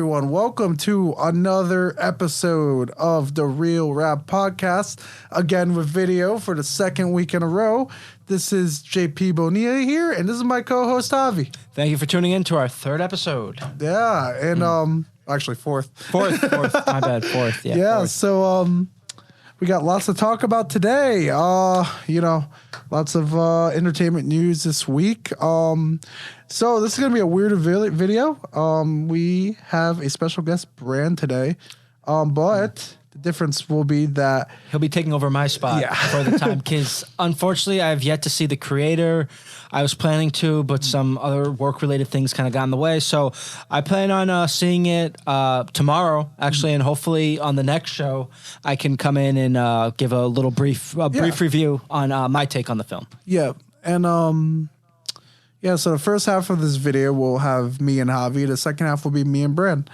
everyone? Welcome to another episode of the Real Rap Podcast, again with video for the second week in a row. This is JP Bonilla here, and this is my co-host, Javi. Thank you for tuning in to our third episode. Yeah, and actually fourth. Fourth, my bad, fourth. Yeah, fourth. So we got lots to talk about today. Lots of entertainment news this week. So this is going to be a weird video. We have a special guest, Bran, today. But the difference will be that He'll be taking over my spot for the time, because unfortunately I have yet to see the creator. I was planning to, but some other work-related things kind of got in the way. So I plan on seeing it tomorrow, actually, and hopefully on the next show I can come in and give a little brief review on my take on the film. Yeah, and so the first half of this video will have me and Javi. The second half will be me and Bran.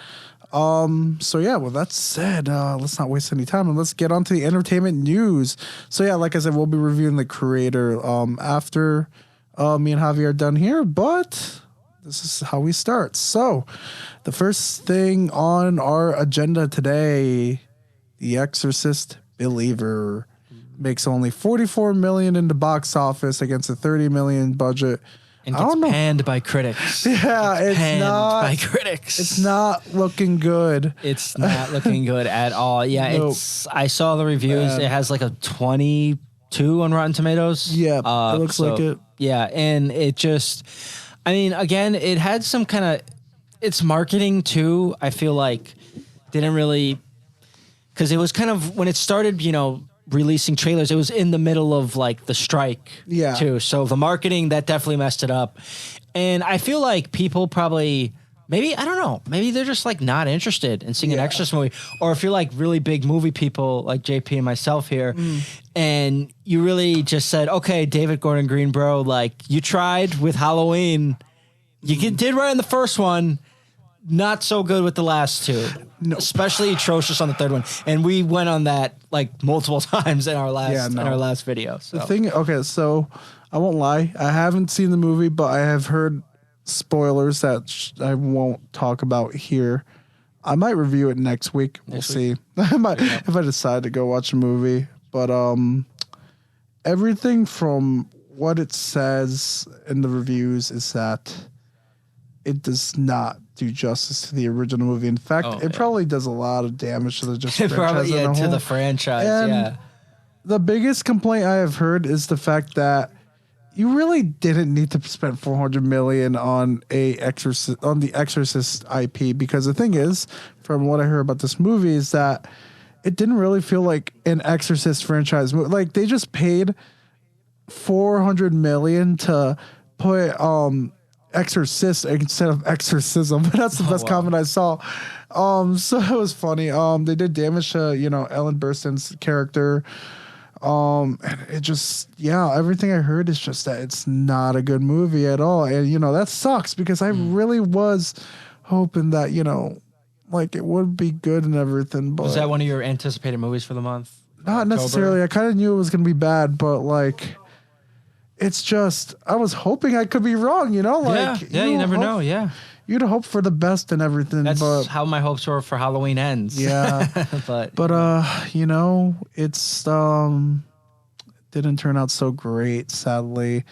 With that said, let's not waste any time and let's get on to the entertainment news. So yeah, like I said, we'll be reviewing the creator after me and Javi are done here, but this is how we start. So the first thing on our agenda today, The Exorcist Believer makes only $44 million in the box office against a $30 million budget. And gets panned by critics. Yeah, it's not by critics. It's not looking good. It's not looking good at all. Yeah, Nope. I saw the reviews. It has like a 22 on Rotten Tomatoes. Yeah, it looks like it. Yeah, and it just, again, it had some kind of, its marketing too, I feel like didn't really, because it was kind of, when it started, releasing trailers, it was in the middle of like the strike too. So the marketing, that definitely messed it up. And I feel like people probably, maybe they're just like not interested in seeing an Exorcist movie. Or if you're like really big movie people like JP and myself here, and you really just said, okay, David Gordon Green, bro, like you tried with Halloween. You did right in the first one. Not so good with the last two, especially atrocious on the third one. And we went on that like multiple times in our last video. So. The thing, so I won't lie, I haven't seen the movie, but I have heard spoilers that I won't talk about here. I might review it next week. We'll see. I might if I decide to go watch a movie. But everything from what it says in the reviews is that it does not do justice to the original movie. In fact, it probably does a lot of damage to the franchise. To the franchise. And the biggest complaint I have heard is the fact that you really didn't need to spend $400 million on the Exorcist IP, because the thing is, from what I heard about this movie, is that it didn't really feel like an Exorcist franchise movie. Like they just paid $400 million to put Exorcist instead of exorcism. That's the best comment I saw. So it was funny. They did damage to, Ellen Burstyn's character. And it just, everything I heard is just that it's not a good movie at all. And, that sucks, because I really was hoping that, like it would be good and everything. But was that one of your anticipated movies for the month? Not necessarily. I kind of knew it was going to be bad, but like, it's just, I was hoping I could be wrong, you never know. Yeah. You'd hope for the best and everything. That's how my hopes were for Halloween ends. Yeah. but it's, didn't turn out so great, sadly.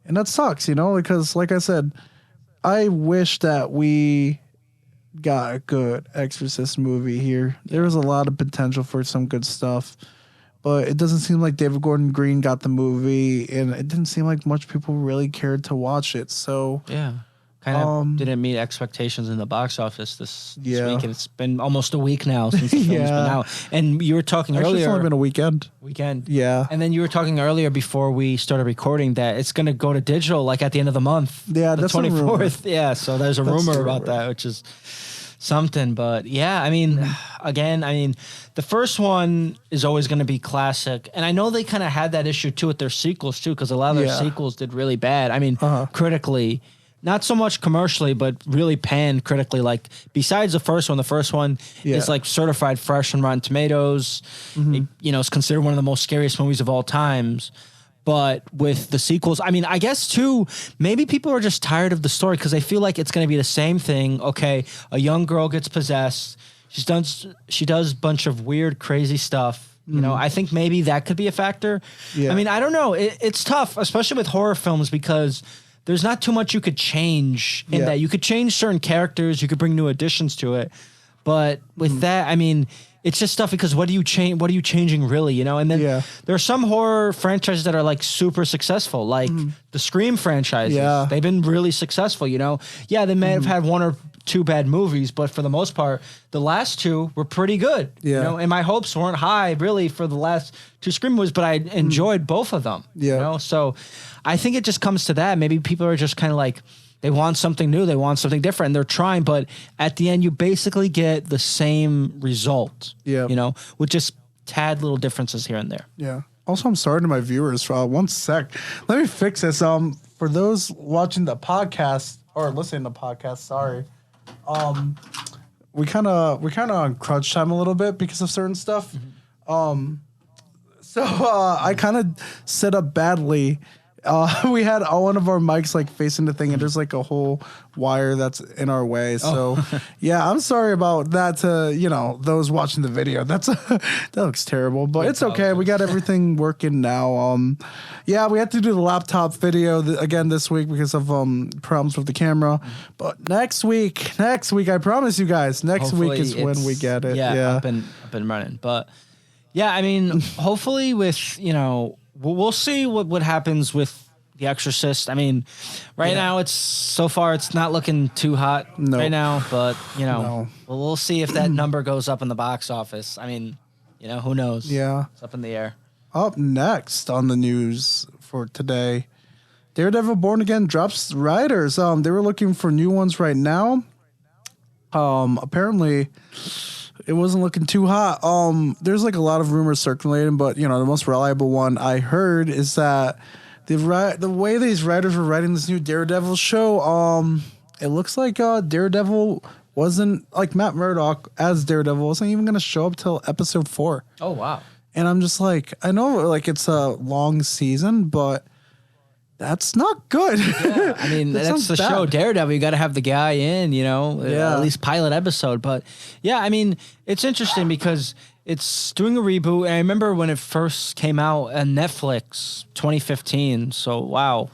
And that sucks, because like I said, I wish that we got a good Exorcist movie here. There was a lot of potential for some good stuff. But it doesn't seem like David Gordon Green got the movie, and it didn't seem like much people really cared to watch it. So kind of didn't meet expectations in the box office this week. And it's been almost a week now since the film's been out. And you were talking earlier. It's only been a weekend. Yeah. And then you were talking earlier before we started recording that it's going to go to digital like at the end of the month. Yeah, the that's 24th. Yeah, so there's a rumor about that, which is something. But again, the first one is always going to be classic. And I know they kind of had that issue too with their sequels too, because a lot of their sequels did really bad. Critically, not so much commercially, but really panned critically. Like besides the first one is like certified fresh on Rotten Tomatoes. It, it's considered one of the most scariest movies of all times. But with the sequels, I mean, I guess too, maybe people are just tired of the story because they feel like it's going to be the same thing. Okay, a young girl gets possessed. She does a bunch of weird, crazy stuff. You know, I think maybe that could be a factor. Yeah. I mean, I don't know. It's tough, especially with horror films, because there's not too much you could change in that. You could change certain characters. You could bring new additions to it. But with that, I mean, it's just stuff because what are you changing really, you know? And then there are some horror franchises that are like super successful, like the Scream franchises. Yeah. They've been really successful, you know? Yeah, they may have had one or two bad movies, but for the most part, the last two were pretty good. Yeah. You know? And my hopes weren't high really for the last two Scream movies, but I enjoyed both of them. Yeah. You know? So I think it just comes to that. Maybe people are just kind of like, they want something new. They want something different. And they're trying, but at the end, you basically get the same result. Yeah, you know, with just tad little differences here and there. Yeah. Also, I'm sorry to my viewers. One sec. Let me fix this. For those watching the podcast or listening to the podcast, sorry. We kind of on crunch time a little bit because of certain stuff. So I kind of set up badly. We had one of our mics like facing the thing, and there's like a whole wire that's in our way. So, yeah, I'm sorry about that. To those watching the video, that looks terrible, but it's okay. We got everything working now. Yeah, we had to do the laptop video again this week because of problems with the camera. But next week, I promise you guys, next week is when we get it. Yeah, up and running. But yeah, I mean, hopefully with we'll see what happens with The Exorcist. I mean, right now it's not looking too hot right now, but we'll see if that number goes up in the box office. I mean, who knows? Yeah, it's up in the air. Up next on the news for today, Daredevil Born Again drops writers. They were looking for new ones right now. Apparently it wasn't looking too hot. There's like a lot of rumors circulating, but the most reliable one I heard is that the way these writers were writing this new Daredevil show, it looks like Daredevil wasn't like Matt Murdock as Daredevil wasn't even going to show up till episode 4. Oh wow! And I'm just like, I know like it's a long season, but that's not good. Yeah, I mean, that's the show, Daredevil. You got to have the guy in, at least pilot episode. But yeah, I mean, it's interesting because it's doing a reboot. And I remember when it first came out on Netflix, 2015. So wow,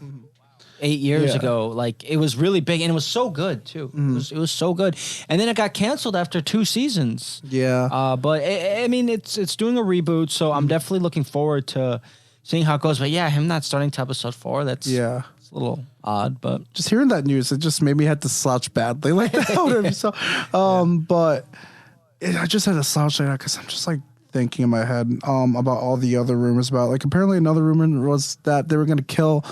8 years ago. Like it was really big, and it was so good too. It was so good. And then it got canceled after 2 seasons. Yeah. But I mean, it's doing a reboot, so I'm definitely looking forward to seeing how it goes. But yeah, him not starting to episode 4, it's a little odd. But just hearing that news, it just made me have to slouch badly like that. So, but I just had to slouch like that because I'm just like thinking in my head about all the other rumors about, like, apparently another rumor was that they were going to kill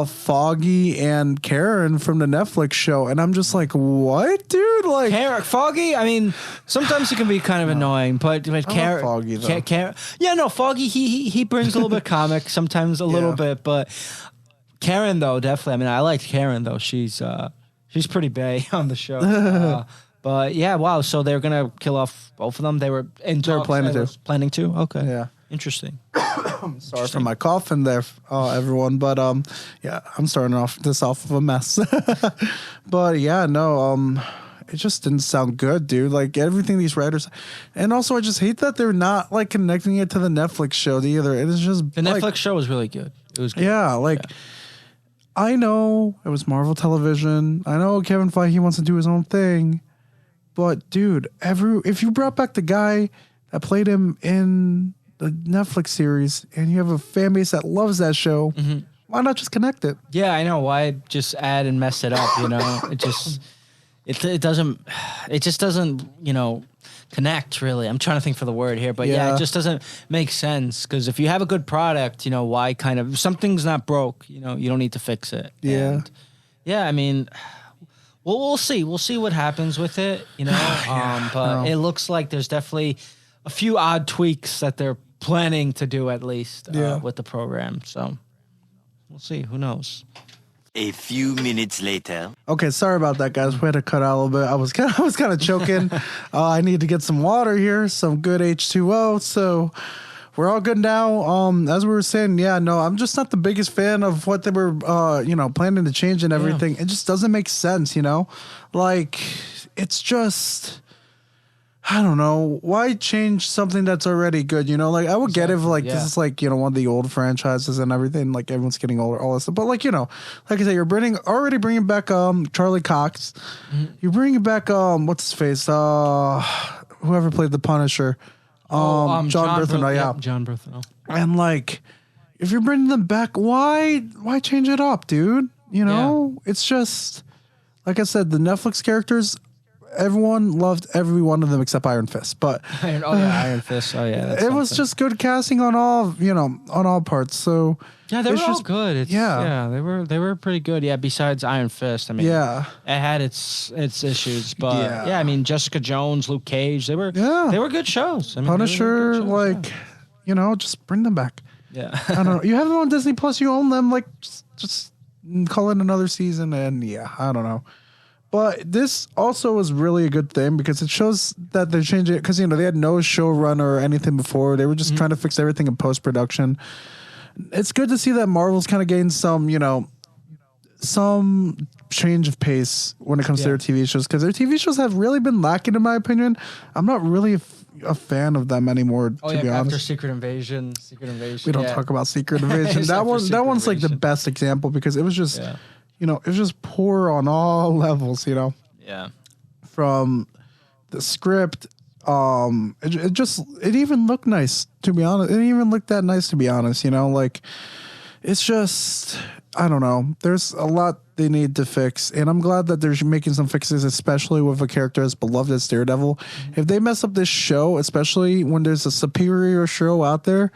Foggy and Karen from the Netflix show, and I'm just like, what, dude? Like Foggy, I mean, sometimes he can be kind of annoying, but Karen, Foggy though. Foggy, he brings a little bit comic, sometimes a little bit, but Karen though, definitely. I mean, I liked Karen though. She's pretty bae on the show. But yeah, wow. So they're gonna kill off both of them. They were planning to. Okay. Yeah. Interesting. Sorry for my coughing there, everyone. But yeah, I'm starting off of a mess. But yeah, no, it just didn't sound good, dude. Like everything these writers, and also I just hate that they're not like connecting it to the Netflix show either. It is just the Netflix show was really good. It was good. Yeah, I know it was Marvel Television. I know Kevin Feige wants to do his own thing, but dude, if you brought back the guy that played him in the Netflix series, and you have a fan base that loves that show, why not just connect it? Yeah, I know. Why just add and mess it up? It just it just doesn't connect really. I'm trying to think for the word here, but yeah, it just doesn't make sense because if you have a good product, why kind of if something's not broke, you don't need to fix it. Yeah, and yeah. I mean, we'll see. We'll see what happens with it. But it looks like there's definitely a few odd tweaks that they're planning to do at least with the program. So we'll see. Who knows? A few minutes later. Okay, sorry about that, guys. We had to cut out a little bit. I was kind of choking. I need to get some water here, some good H2O. So we're all good now. As we were saying, I'm just not the biggest fan of what they were, planning to change and everything. It just doesn't make sense, like it's just. I don't know. Why change something that's already good? Like I would get if this is like, one of the old franchises and everything, like everyone's getting older, all this stuff. But like, like I said, you're already bringing back Charlie Cox. Mm-hmm. You're bringing back what's his face? Whoever played the Punisher. John Berthenau. John Berthenau. And like, if you're bringing them back, why change it up, dude? It's just like I said, the Netflix characters. Everyone loved every one of them except Iron Fist, but Iron Fist. Oh yeah, it was just good casting on all on all parts. So yeah, they were all good. They were pretty good. Yeah, besides Iron Fist, I mean, it had its issues, but I mean, Jessica Jones, Luke Cage, they were good shows. I mean, Punisher, just bring them back. Yeah, I don't know. You have them on Disney Plus. You own them. Like just call it another season, and I don't know. But this also is really a good thing because it shows that they're changing it because, they had no showrunner or anything before. They were just trying to fix everything in post-production. It's good to see that Marvel's kind of gained some, some change of pace when it comes to their TV shows because their TV shows have really been lacking, in my opinion. I'm not really a fan of them anymore, to be honest. After Secret Invasion. We don't talk about Secret Invasion. that one's like the best example because it was just... it was just poor on all levels, Yeah. From the script, it even looked nice, to be honest. It didn't even look that nice, to be honest, like it's just, I don't know. There's a lot they need to fix, and I'm glad that they're making some fixes, especially with a character as beloved as Daredevil. Mm-hmm. If they mess up this show, especially when there's a superior show out there,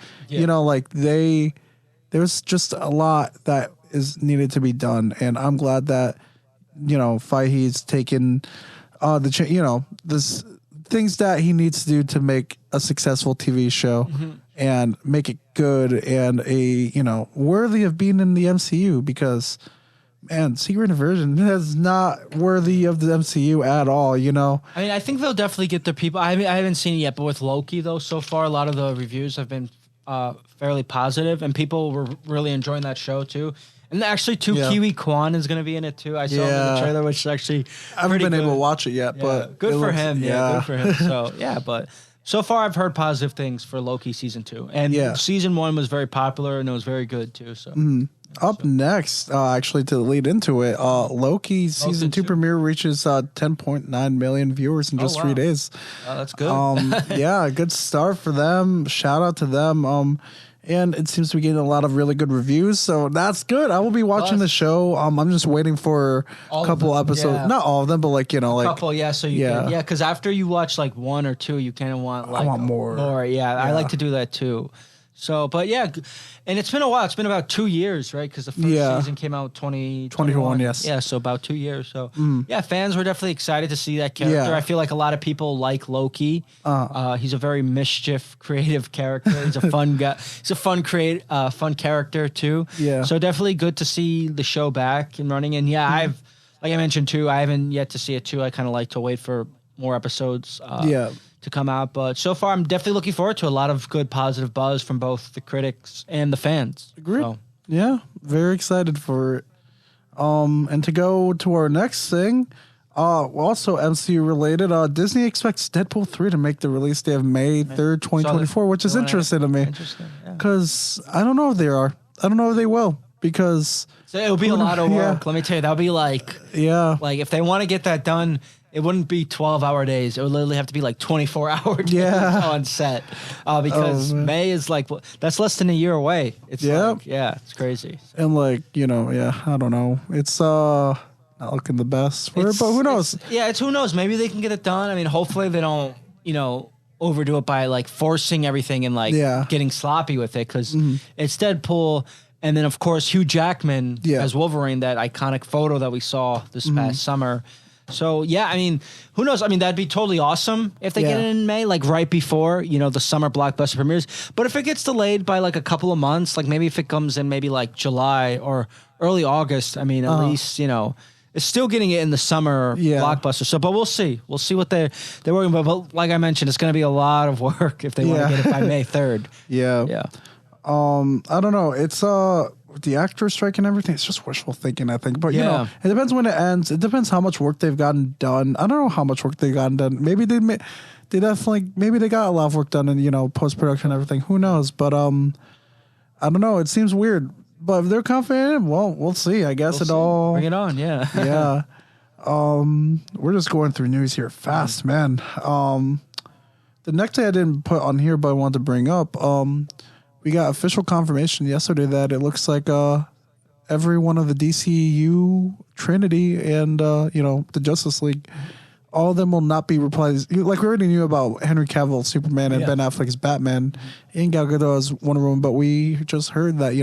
there's just a lot that is needed to be done, and I'm glad that Feige's taken this things that he needs to do to make a successful TV show and make it good and worthy of being in the MCU because man, Secret Invasion is not worthy of the MCU at all. I mean, I think they'll definitely get their people. I haven't seen it yet, but with Loki though, so far a lot of the reviews have been fairly positive, and people were really enjoying that show too. And actually, Kiwi Kwan is going to be in it too. I saw him in the trailer, which is actually I haven't been able to watch it yet, but good for him. Yeah, good for him. So but so far I've heard positive things for Loki season 2, and season 1 was very popular and it was very good too. So up next, actually to lead into it, Loki season 2 premiere reaches 10.9 million viewers in just 3 days. That's good. Good start for them. Shout out to them. And it seems to be getting a lot of really good reviews, so that's good. I will be watching the show. I'm just waiting for a couple episodes. Yeah. Not all of them, but like couple. Yeah, so because after you watch like 1 or 2, you kind of want I want more. More. Yeah, I like to do that too. So, but and it's been a while. It's been about 2 years, right? Because the first season came out 2021. Yes. Yeah, so about 2 years. So, fans were definitely excited to see that character. Yeah. I feel like a lot of people like Loki. He's a very mischief, creative character. He's a fun guy. He's a fun character too. Yeah. So definitely good to see the show back and running. And I've, like I mentioned too, I haven't yet to see it too. I kind of like to wait for more episodes. To come out, but so far I'm definitely looking forward to a lot of good positive buzz from both the critics and the fans. Agreed. So. Yeah, very excited for it. And to go to our next thing, also MCU related, Disney expects Deadpool 3 to make the release day of May 3rd, 2024, which is interesting to me because I don't know if they are. I don't know if they will because it'll be a lot of work. Let me tell you, that'll be like if they want to get that done. It wouldn't be 12-hour days. It would literally have to be like 24-hour days on set because May is like, that's less than a year away. It's it's crazy. And I don't know. It's not looking the best for it, but who knows? It's who knows. Maybe they can get it done. I mean, hopefully they don't, overdo it by like forcing everything and like getting sloppy with it because it's Deadpool. And then, of course, Hugh Jackman as Wolverine, that iconic photo that we saw this past summer. So, I mean, who knows? I mean, that'd be totally awesome if they get it in May, like right before, the summer blockbuster premieres. But if it gets delayed by like a couple of months, like maybe if it comes in maybe like July or early August, I mean, at least, is still getting it in the summer blockbuster. So, but we'll see. We'll see what they're working with. But like I mentioned, it's going to be a lot of work if they want to get it by May 3rd. Yeah. I don't know. It's the actor strike and everything. It's just wishful thinking, I think. But you know, it depends when it ends. It depends how much work they've gotten done. I don't know how much work they've gotten done. Maybe they definitely got a lot of work done in post production and everything. Who knows? But I don't know. It seems weird. But if they're confident, well, we'll see. I guess Bring it on, yeah. Yeah. We're just going through news here fast, man. The next thing I didn't put on here, but I wanted to bring up, we got official confirmation yesterday that it looks like every one of the DCU Trinity and the Justice League, all of them will not be replaced. Like we already knew about Henry Cavill, Superman, and Ben Affleck's Batman, and Gal Gadot as Wonder Woman, but we just heard that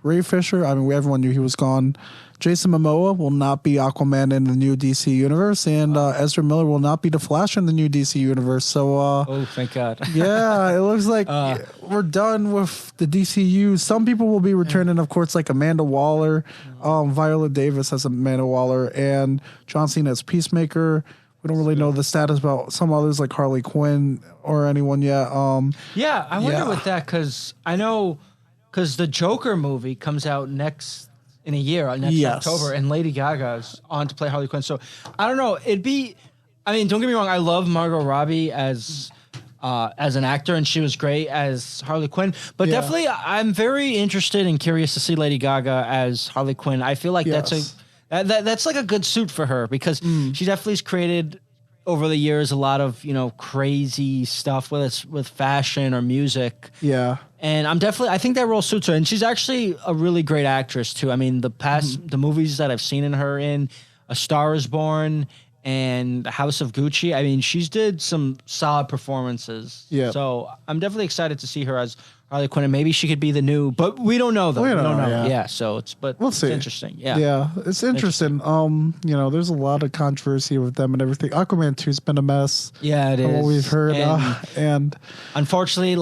Ray Fisher, everyone knew he was gone. Jason Momoa will not be Aquaman in the new DC universe, and Ezra Miller will not be the Flash in the new DC universe. So, oh, thank God. Yeah, it looks like we're done with the DCU. Some people will be returning, of course, like Amanda Waller, Viola Davis as Amanda Waller, and John Cena as Peacemaker. We don't really know the status about some others like Harley Quinn or anyone yet. I wonder with that because I know. Because the Joker movie comes out next October, and Lady Gaga's on to play Harley Quinn. So I don't know. Don't get me wrong. I love Margot Robbie as an actor, and she was great as Harley Quinn. But definitely, I'm very interested and curious to see Lady Gaga as Harley Quinn. I feel like that's like a good suit for her because she definitely has created over the years a lot of crazy stuff with fashion or music. Yeah. And I think that role suits her. And she's actually a really great actress, too. I mean, the movies that I've seen her in, A Star is Born and House of Gucci, she's did some solid performances. Yeah. So I'm definitely excited to see her as Harley Quinn, and maybe she could be the new, but we don't know though. We don't know. Yeah. So we'll see. It's interesting. Yeah. Yeah. It's interesting. There's a lot of controversy with them and everything. Aquaman 2's been a mess. Yeah, it is. What we've heard. And unfortunately,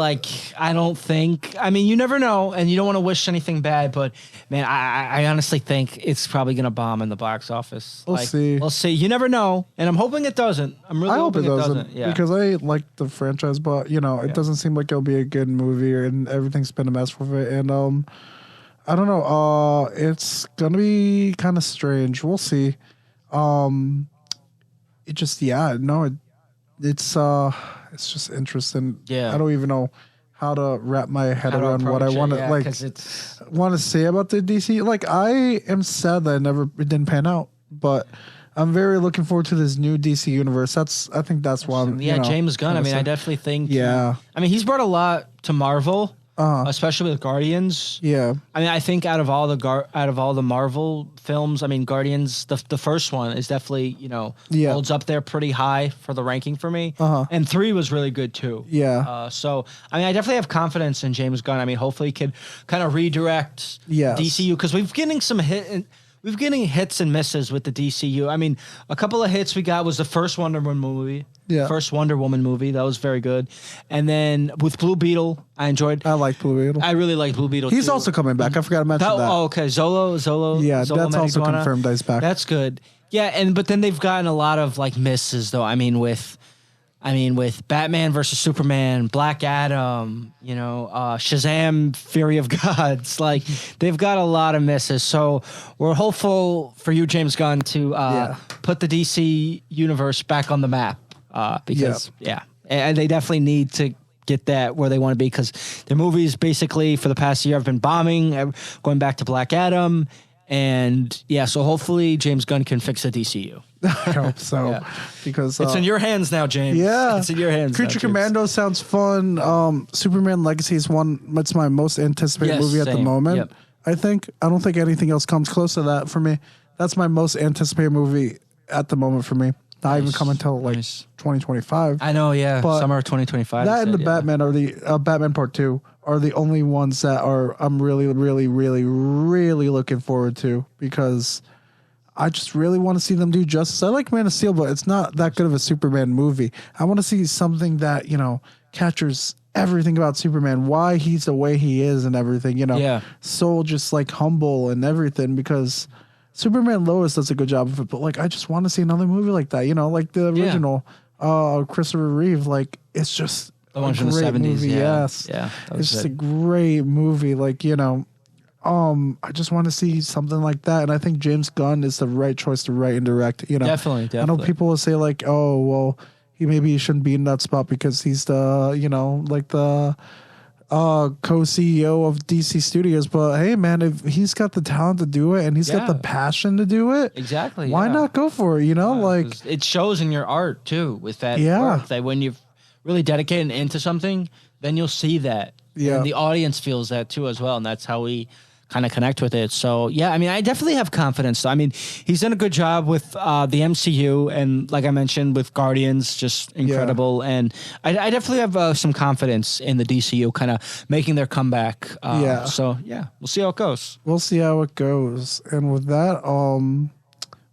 I don't think, you never know, and you don't want to wish anything bad, but man, I honestly think it's probably going to bomb in the box office. We'll see. We'll see. You never know. And I'm hoping it doesn't. I'm really hoping it doesn't. Yeah. Because I like the franchise, but it doesn't seem like it'll be a good movie, and everything's been a mess with it. And I don't know. It's gonna be kind of strange. We'll see. It's just interesting. Yeah. I don't even know how to wrap my head around what I want to say about the DC. Like, I am sad that it didn't pan out, but I'm very looking forward to this new DC universe. I think that's why I'm. Yeah, James Gunn. I definitely think. Yeah. He's brought a lot to Marvel, especially with Guardians. Yeah. I think out of all the Marvel films, Guardians, the first one is definitely holds up there pretty high for the ranking for me. And 3 was really good too. Yeah. So I definitely have confidence in James Gunn. Hopefully he can kind of redirect DCU because we're getting hits and misses with the DCU. A couple of hits we got was the first Wonder Woman movie. Yeah. First Wonder Woman movie. That was very good. And then with Blue Beetle, I like Blue Beetle. I really like Blue Beetle, He's also coming back. I forgot to mention that. Oh, okay. Zolo. Yeah, Zolo that's also Medigona. confirmed that he's back. That's good. Yeah, but then they've gotten a lot of misses, though. With Batman versus Superman, Black Adam, Shazam, Fury of Gods, they've got a lot of misses. So we're hopeful for you, James Gunn, to put the DC universe back on the map because, and they definitely need to get that where they want to be because their movies basically for the past year have been bombing, going back to Black Adam. And so hopefully James Gunn can fix the DCU. I hope so, because it's in your hands now, James. Yeah, it's in your hands. Creature Commando sounds fun. Superman Legacy is it's my most anticipated movie at the moment. Yep. I don't think anything else comes close to that for me. That's my most anticipated movie at the moment for me. Not even coming until 2025. I know, yeah, but summer of 2025. That and the Batman or the Batman Part 2 are the only ones that I'm really, really, really, really looking forward to because I just really want to see them do justice. I like Man of Steel, but it's not that good of a Superman movie. I want to see something that, captures everything about Superman, why he's the way he is and everything, so just humble and everything because Superman Lois does a good job of it, but like I just want to see another movie like that. You know, like the original Christopher Reeve. Like it's just The one from the 70s. movie. Yeah. Yes, Yeah. it's just a great movie. Like I just want to see something like that, and I think James Gunn is the right choice to write and direct. You know, Definitely. I know people will say like, oh well, he shouldn't be in that spot because he's the like the co-CEO of DC Studios, but hey man, if he's got the talent to do it and he's got the passion to do it, exactly, why not go for it? Like it shows in your art too with that work, that when you've really dedicated into something, then you'll see that. Yeah, and the audience feels that too as well, and that's how we kind of connect with it. So yeah, I mean, I definitely have confidence. I mean, he's done a good job with the MCU, and like I mentioned, with Guardians, just incredible. And I definitely have some confidence in the DCU kind of making their comeback. So yeah, we'll see how it goes. We'll see how it goes. And with that,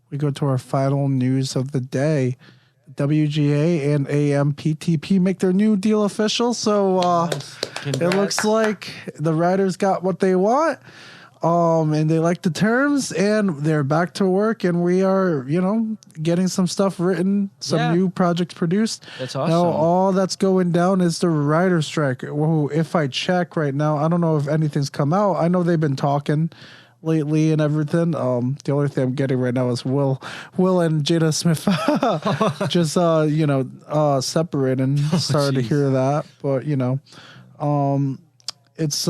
we go to our final news of the day. WGA and AMPTP make their new deal official. So it looks like the writers got what they want. And they like the terms, and they're back to work, and we are, getting some stuff written, some new projects produced. That's awesome. Now all that's going down is the writer's strike. Well, if I check right now, I don't know if anything's come out. I know they've been talking lately and everything. The only thing I'm getting right now is Will and Jada Smith just separated and started to hear that. But it's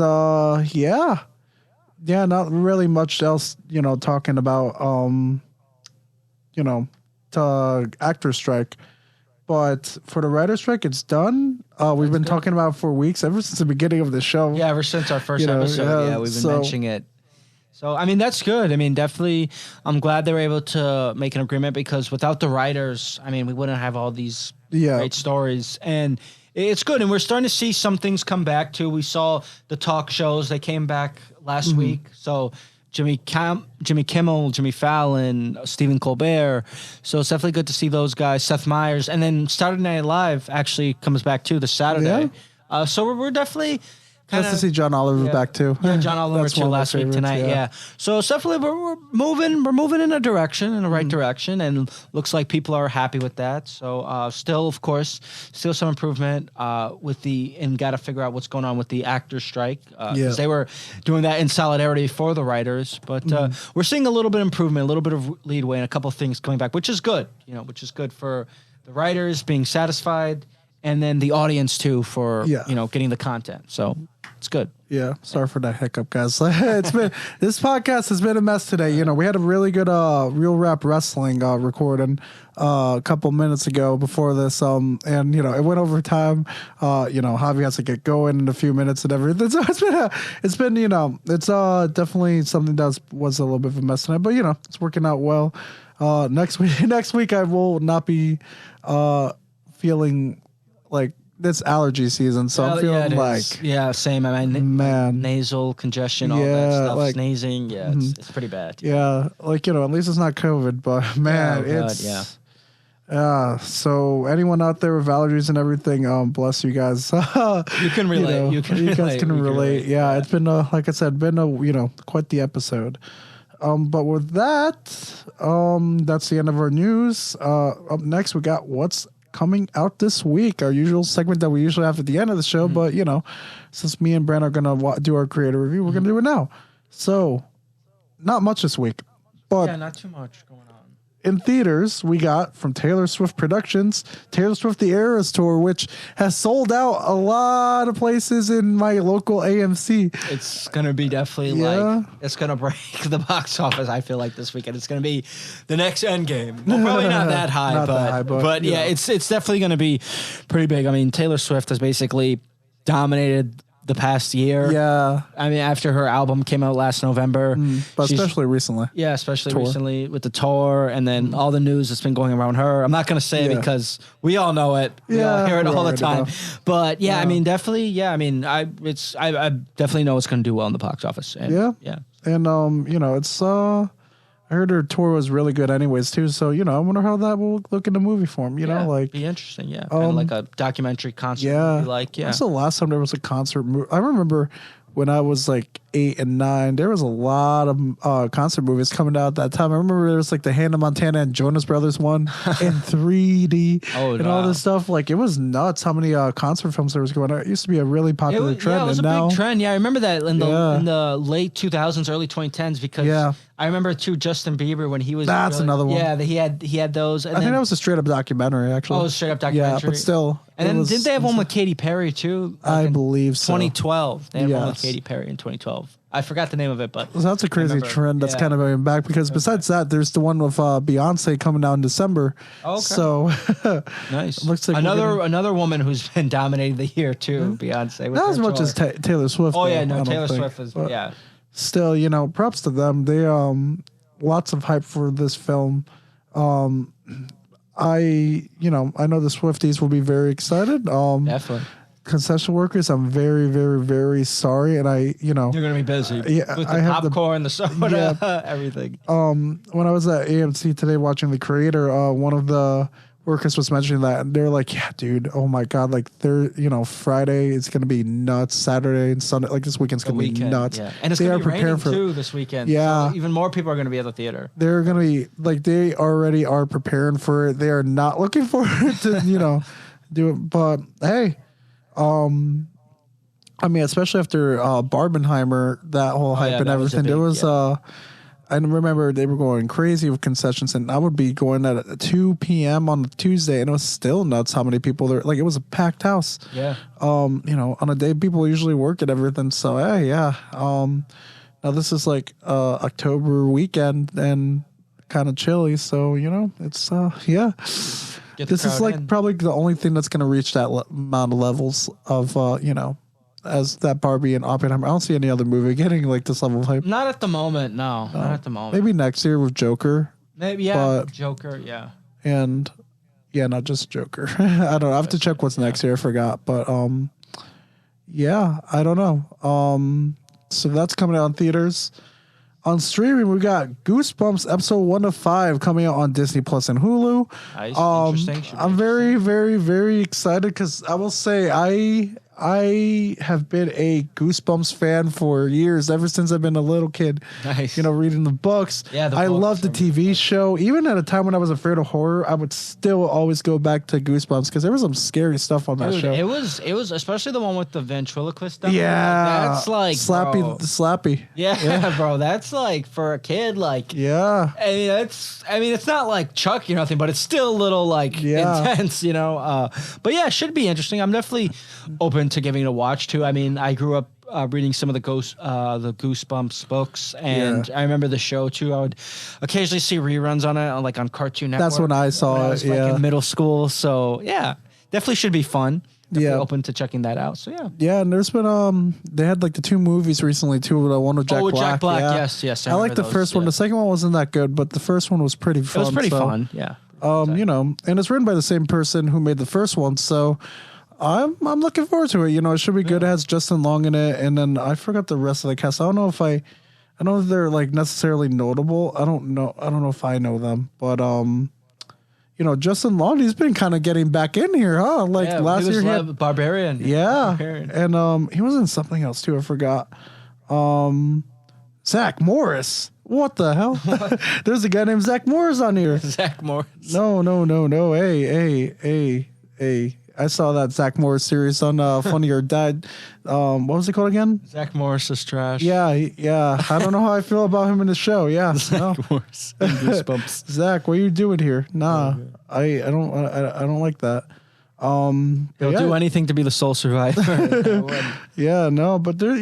not really much else, talking about actor strike. But for the writer strike, it's done. We've been talking about it for weeks, ever since the beginning of the show. Yeah, ever since our first episode. We've been mentioning it. So, I mean, that's good. I mean, definitely, I'm glad they were able to make an agreement, because without the writers, I mean, we wouldn't have all these great stories. And it's good. And we're starting to see some things come back, too. We saw the talk shows. They came back last week. So Jimmy Kimmel, Jimmy Fallon, Stephen Colbert. So it's definitely good to see those guys, Seth Meyers. And then Saturday Night Live actually comes back, too, this Saturday. Yeah. So we're definitely... Nice to see John Oliver back too. Yeah, John Oliver too last week tonight. Yeah. So it's definitely we're moving in a direction, in the right direction, and looks like people are happy with that. So still, of course, some improvement and got to figure out what's going on with the actors strike, because they were doing that in solidarity for the writers. But we're seeing a little bit of improvement, a little bit of leadway, and a couple of things coming back, which is good. Which is good for the writers being satisfied, and then the audience too for getting the content. So it's good. Yeah. Sorry for that hiccup, guys. This podcast has been a mess today. We had a really good Real Rap Wrestling recording a couple minutes ago before this. And it went over time. Javi has to get going in a few minutes and everything. So it's been definitely something that was a little bit of a mess tonight, but it's working out well. Next week I will not be feeling like it's allergy season, so I'm feeling same. I mean, nasal congestion, all that stuff, sneezing. Yeah, it's pretty bad. Yeah, at least it's not COVID, but man, so anyone out there with allergies and everything, bless you guys. You can relate. You guys can relate. Yeah, it's been like I said, quite the episode. But with that, that's the end of our news. Up next, we got what's coming out this week, our usual segment that we usually have at the end of the show, but since me and Bran are gonna do our creator review, we're gonna do it now. So not much this week, but not too much going on. In theaters, we got from Taylor Swift Productions, Taylor Swift The Eras Tour, which has sold out a lot of places in my local AMC. It's going to be definitely it's going to break the box office, I feel like, this weekend. It's going to be the next Endgame. Well, probably not that high, but it's definitely going to be pretty big. I mean, Taylor Swift has basically dominated the past year. Yeah. I mean, after her album came out last November. But especially recently. Yeah, especially recently with the tour and then all the news that's been going around her. I'm not going to say it because we all know it. We all hear it all the time. But I mean, definitely, I mean, I definitely know it's going to do well in the box office. And, And, it's, I heard her tour was really good anyways too, so I wonder how that will look in the movie form. Be interesting, kind of like a documentary concert. That's the last time there was a concert movie. I remember when I was like 8 and 9, there was a lot of concert movies coming out at that time. I remember there was like the Hannah Montana and Jonas Brothers one in 3D and all this stuff. Like it was nuts how many concert films there was going on. It used to be a really popular trend. Yeah, it was a big trend. Yeah, I remember that in the late 2000s, early 2010s because I remember too Justin Bieber when he was. That's another one. Yeah, he had those. And I think that was a straight up documentary actually. Oh, it was straight up documentary. Yeah, but still. And then didn't they have one with Katy Perry too? I believe so. 2012. They had one with Katy Perry in 2012. I forgot the name of it, but so that's a crazy trend that's kind of going back because besides that, there's the one with Beyonce coming out in December. Oh, okay. So nice. Looks like another woman who's been dominating the year too, Beyonce. Not as much as Taylor Swift. Oh yeah, no, Taylor Swift is Still, you know, props to them. They lots of hype for this film. I know the Swifties will be very excited. Definitely. Concession workers, I'm very, very, very sorry, and you're gonna be busy. Yeah, with the popcorn, the soda, everything. When I was at AMC today watching The Creator, one of the workers was mentioning that, and they're like, "Yeah, dude, oh my god, like Friday is gonna be nuts, Saturday and Sunday, like this weekend's gonna be nuts." Yeah. And it's gonna be raining too this weekend. Yeah, so even more people are gonna be at the theater. They're gonna be like, they already are preparing for it. They are not looking forward to do it, but hey. I mean, especially after Barbenheimer, that whole hype and everything. There was I remember they were going crazy with concessions, and I would be going at 2 p.m. on Tuesday, and it was still nuts how many people there. Like it was a packed house. Yeah. On a day people usually work and everything. So hey, yeah. Now this is like October weekend and kind of chilly, so it's yeah. This is like probably the only thing that's going to reach that amount of levels of, as that Barbie and Oppenheimer. I don't see any other movie getting like this level of hype. Not at the moment, no. Not at the moment. Maybe next year with Joker. Maybe, yeah. Joker, yeah. And, yeah, not just Joker. I don't know. I have to check what's next year. I forgot. But, yeah, I don't know. So that's coming out in theaters. On streaming, we got Goosebumps episode 1 to 5 coming out on Disney Plus and Hulu. Nice. Interesting. I'm very, very, very excited because I will say I have been a Goosebumps fan for years, ever since I've been a little kid. Nice. Reading the books. Yeah, I loved the TV show. Even at a time when I was afraid of horror, I would still always go back to Goosebumps because there was some scary stuff on that show. It was especially the one with the ventriloquist stuff. Yeah. That's like Slappy. Yeah, bro. That's like for a kid, like yeah. I mean, it's not like Chucky or nothing, but it's still a little like intense, But yeah, it should be interesting. I'm definitely open to giving it a watch too. I mean, I grew up reading some of the Goosebumps books, and I remember the show too. I would occasionally see reruns on it, on Cartoon Network. That's when I saw it. I was like in middle school. So yeah, definitely should be fun. Definitely open to checking that out. So yeah. Yeah, and there's been they had like the 2 movies recently too. The one with Jack Black. Jack Black. Yeah. Yes. I like the first one. The second one wasn't that good, but the first one was pretty fun. It was pretty fun. Yeah. And it's written by the same person who made the first one, so I'm looking forward to it. It should be good. It has Justin Long in it, and then I forgot the rest of the cast. I don't know if they're like necessarily notable. I don't know if I know them, but Justin Long, he's been kind of getting back in here, huh? Like last year he had Barbarian. Yeah. Barbarian. And he was in something else too. I forgot. Zach Morris. What the hell? There's a guy named Zach Morris on here. Zach Morris. No. Hey. I saw that Zach Morris series on Funny or Dead. What was it called again? Zach Morris is trash. Yeah. I don't know how I feel about him in the show. Yeah. Zach Morris. Goosebumps. Zach, what are you doing here? Nah, I don't like that. He'll do anything to be the sole survivor. Yeah, no, but there,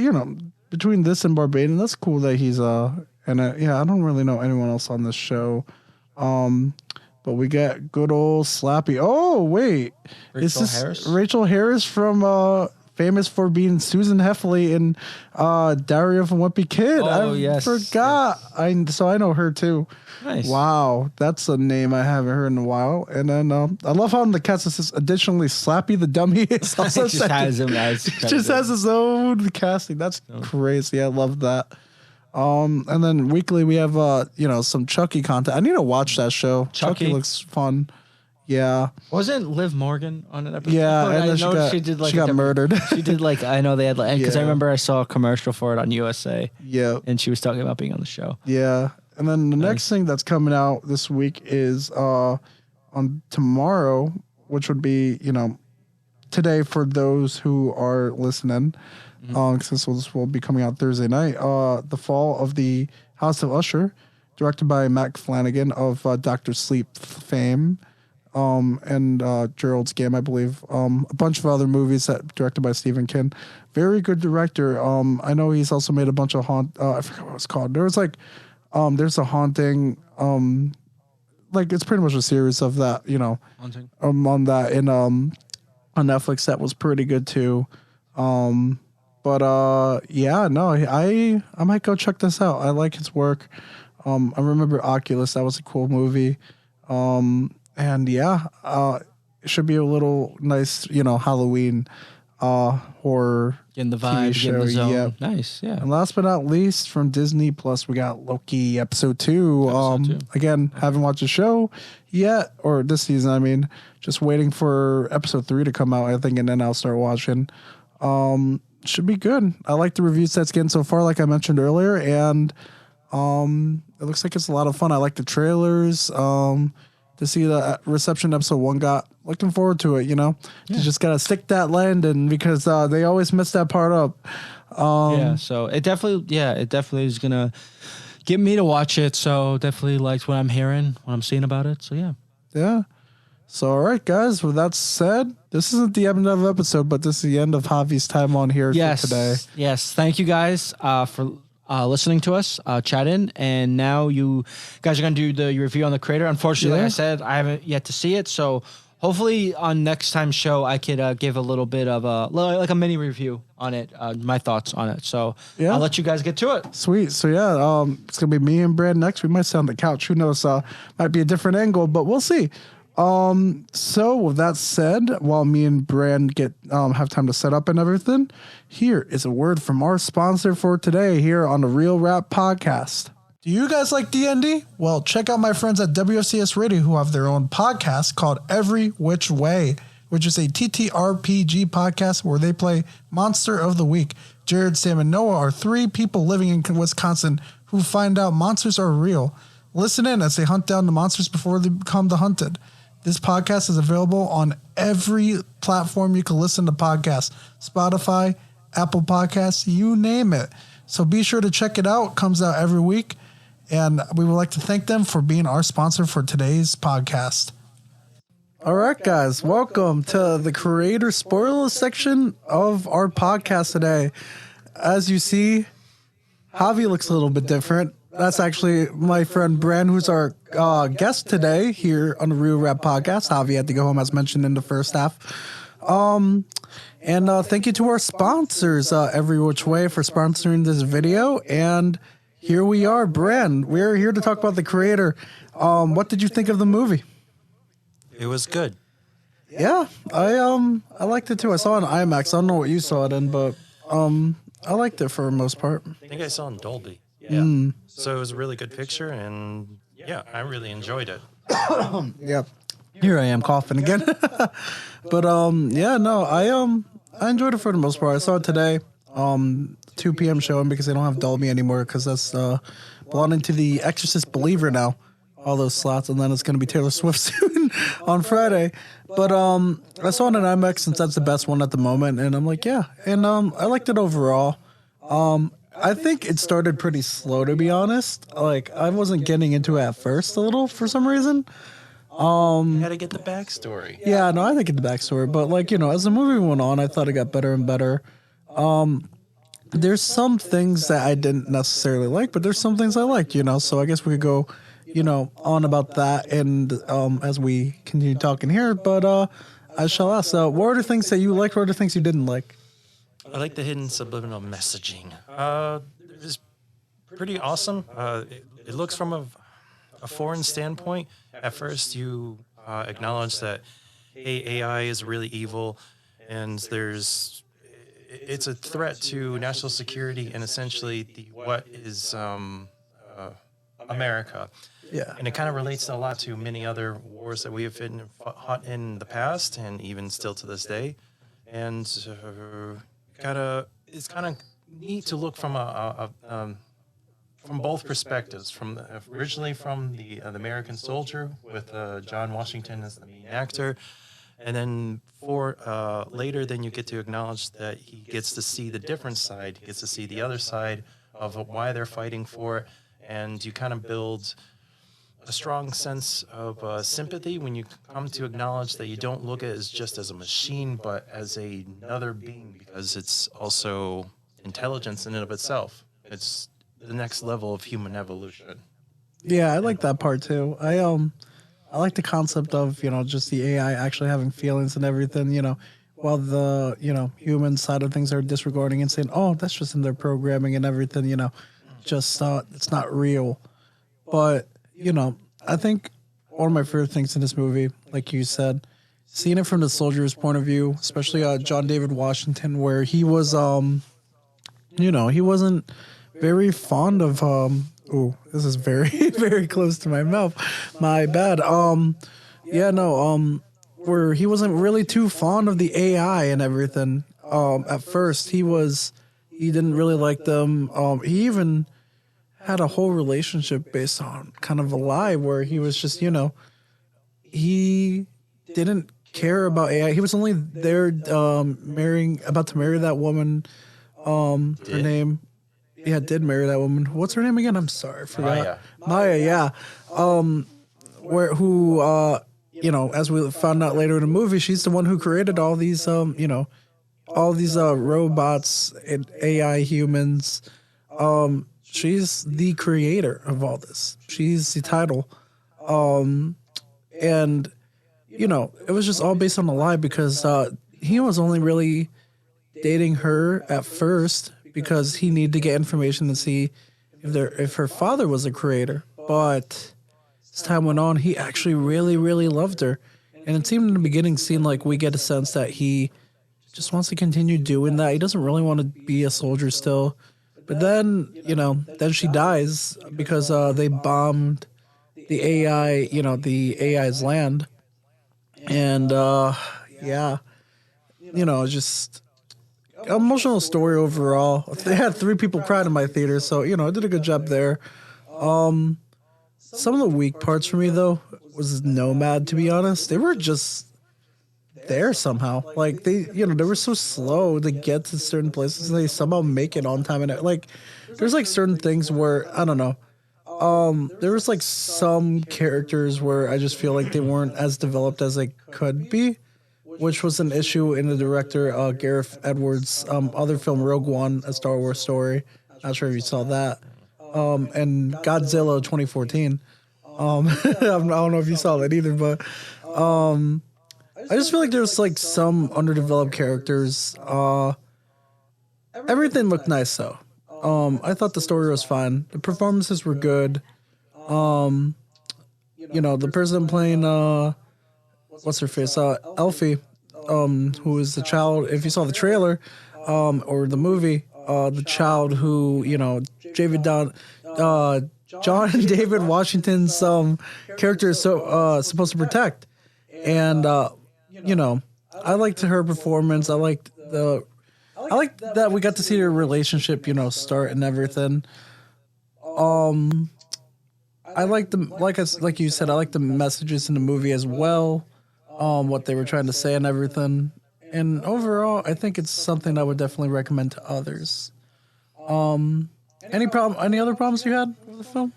between this and Barbadian, that's cool that he's I don't really know anyone else on this show. But we got good old Slappy. Oh, wait. Rachel Harris from famous for being Susan Heffley in Diary of a Wimpy Kid. I forgot. Yes. So I know her too. Nice. Wow. That's a name I haven't heard in a while. And then I love how in the cast it says additionally Slappy the Dummy is also has his own casting. That's crazy. I love that. And then weekly we have some Chucky content. I need to watch that show. Chucky looks fun. Yeah. Wasn't Liv Morgan on an episode? Yeah, and then she got murdered. She did like, I know they had like, because I Yeah. remember I saw a commercial for it on USA. Yeah. And she was talking about being on the show. Yeah. And then the next thing that's coming out this week is on tomorrow, which would be, today for those who are listening, because this will be coming out Thursday night. The Fall of the House of Usher, directed by Matt Flanagan of Dr. Sleep fame, and Gerald's Game, I believe. A bunch of other movies that directed by Stephen King. Very good director. I know he's also made a bunch of I forgot what it's called. There was like, there's a haunting. Like it's pretty much a series of that. Haunting. On that in on Netflix that was pretty good too. Yeah, no, I might go check this out. I like his work. I remember Oculus. That was a cool movie. And yeah, it should be a little nice, Halloween horror Getting the vibe, TV getting the show. zone. Yeah. Nice, yeah. And last but not least, from Disney Plus, we got Loki episode 2. Again, haven't watched the show yet, or this season. I mean, just waiting for episode 3 to come out, I think, and then I'll start watching. Should be good. I like the reviews that's getting so far, like I mentioned earlier, and it looks like it's a lot of fun. I like the trailers. To see the reception episode 1 got. Looking forward to it, You just gotta stick that landing because they always mess that part up. So it definitely is gonna get me to watch it. So definitely liked what I'm hearing, what I'm seeing about it. So yeah. Yeah. So all right, guys. With that said, this isn't the end of the episode, but this is the end of Javi's time on here for today. Yes. Thank you guys for listening to us, chat in, and now you guys are going to do the review on the creator. Unfortunately, like I said, I haven't yet to see it, so hopefully on next time's show I could give a little bit of a mini review on it, my thoughts on it. So I'll let you guys get to it. Sweet. So yeah, it's gonna be me and Brad next. We might sit on the couch. Who knows? Might be a different angle, but we'll see. So with that said, while me and Brand have time to set up and everything, here is a word from our sponsor for today here on the Real Rap Podcast. Do you guys like D&D? Well, check out my friends at WFCS Radio who have their own podcast called Every Which Way, which is a TTRPG podcast where they play Monster of the Week. Jared, Sam, and Noah are 3 people living in Wisconsin who find out monsters are real. Listen in as they hunt down the monsters before they become the hunted. This podcast is available on every platform you can listen to podcasts. Spotify, Apple Podcasts, you name it. So be sure to check it out. It comes out every week. And we would like to thank them for being our sponsor for today's podcast. All right, guys. Welcome to the creator spoiler section of our podcast today. As you see, Javi looks a little bit different. That's actually my friend Bran, who's our guest today here on the Real Rap Podcast. Javi had to go home, as mentioned in the first half. And thank you to our sponsors, Every Which Way, for sponsoring this video. And here we are, Bran. We're here to talk about the creator. What did you think of the movie? It was good. Yeah, I liked it too. I saw it in IMAX. I don't know what you saw it in, but I liked it for the most part. I think I saw it in Dolby. Yeah. So it was a really good picture, and yeah, I really enjoyed it. Yeah. Here I am coughing again. But yeah, no, I enjoyed it for the most part. I saw it today. 2 p.m. showing because they don't have Dolby anymore because that's belonging to the Exorcist Believer now. All those slots, and then it's going to be Taylor Swift soon on Friday. But I saw it in IMAX since that's the best one at the moment, and I'm like, yeah. And I liked it overall. I think it started pretty slow, to be honest. Like, I wasn't getting into it at first a little for some reason. You had to get the backstory. Yeah, no, I think it's the backstory. But, like, as the movie went on, I thought it got better and better. There's some things that I didn't necessarily like, but there's some things I liked, So I guess we could go, on about that and as we continue talking here. But I shall ask, what are the things that you liked? What are the things you didn't like? I like the hidden subliminal messaging. It's pretty awesome. It looks from a foreign standpoint. At first, you acknowledge that AI is really evil, and it's a threat to national security and essentially what is America. Yeah. And it kind of relates a lot to many other wars that we have fought in the past and even still to this day. And it's kind of neat to look from from both perspectives. Originally from the American soldier with John Washington as the main actor, and then later, then you get to acknowledge that he gets to see the different side. He gets to see the other side of why they're fighting for it, and you kind of build a strong sense of sympathy when you come to acknowledge that you don't look at it as just as a machine, but as another being, because it's also intelligence in and of itself. It's the next level of human evolution. Yeah, I like that part too. I like the concept of, just the AI actually having feelings and everything, while the, human side of things are disregarding and saying, oh, that's just in their programming and everything, just it's not real. But, I think one of my favorite things in this movie, like you said, seeing it from the soldier's point of view, especially John David Washington, where he was, he wasn't very fond of, ooh, this is very, very close to my mouth. My bad. Where he wasn't really too fond of the AI and everything. At first, he didn't really like them. He even had a whole relationship based on kind of a lie where he was just, he didn't care about AI. He was only there, about to marry that woman. Her name. Yeah, did marry that woman. What's her name again? I'm sorry, I forgot. Maya, yeah. As we found out later in the movie, she's the one who created all these, robots and AI humans. She's the creator of all this. She's the title. And, it was just all based on a lie because he was only really dating her at first because he needed to get information to see if her father was a creator. But as time went on, he actually really, really loved her. And it seemed in the beginning, we get a sense that he just wants to continue doing that. He doesn't really want to be a soldier still. But then, then she dies because they bombed the AI, the AI's land. And, just emotional story overall. They had 3 people cried in my theater, so, I did a good job there. Some of the weak parts for me, though, was Nomad, to be honest. They were just there somehow. Like, they were so slow to get to certain places, and they somehow make it on time. And, there's, certain things where, I don't know. There was, some characters where I just feel like they weren't as developed as they could be, which was an issue in the director Gareth Edwards' other film, Rogue One, A Star Wars Story. Not sure if you saw that. And Godzilla 2014. I don't know if you saw that either, but I just feel like there's some underdeveloped characters. Everything looked nice though. I thought the story was fine. The performances were good. The person playing what's her face? Elfie, who is the child. If you saw the trailer, or the movie, the child who John David Washington's character is supposed to protect, and I liked her performance. I liked that we got to see their relationship, start and everything. I like like you said, I like the messages in the movie as well. What they were trying to say and everything. And overall, I think it's something I would definitely recommend to others. Any other problems you had with the film?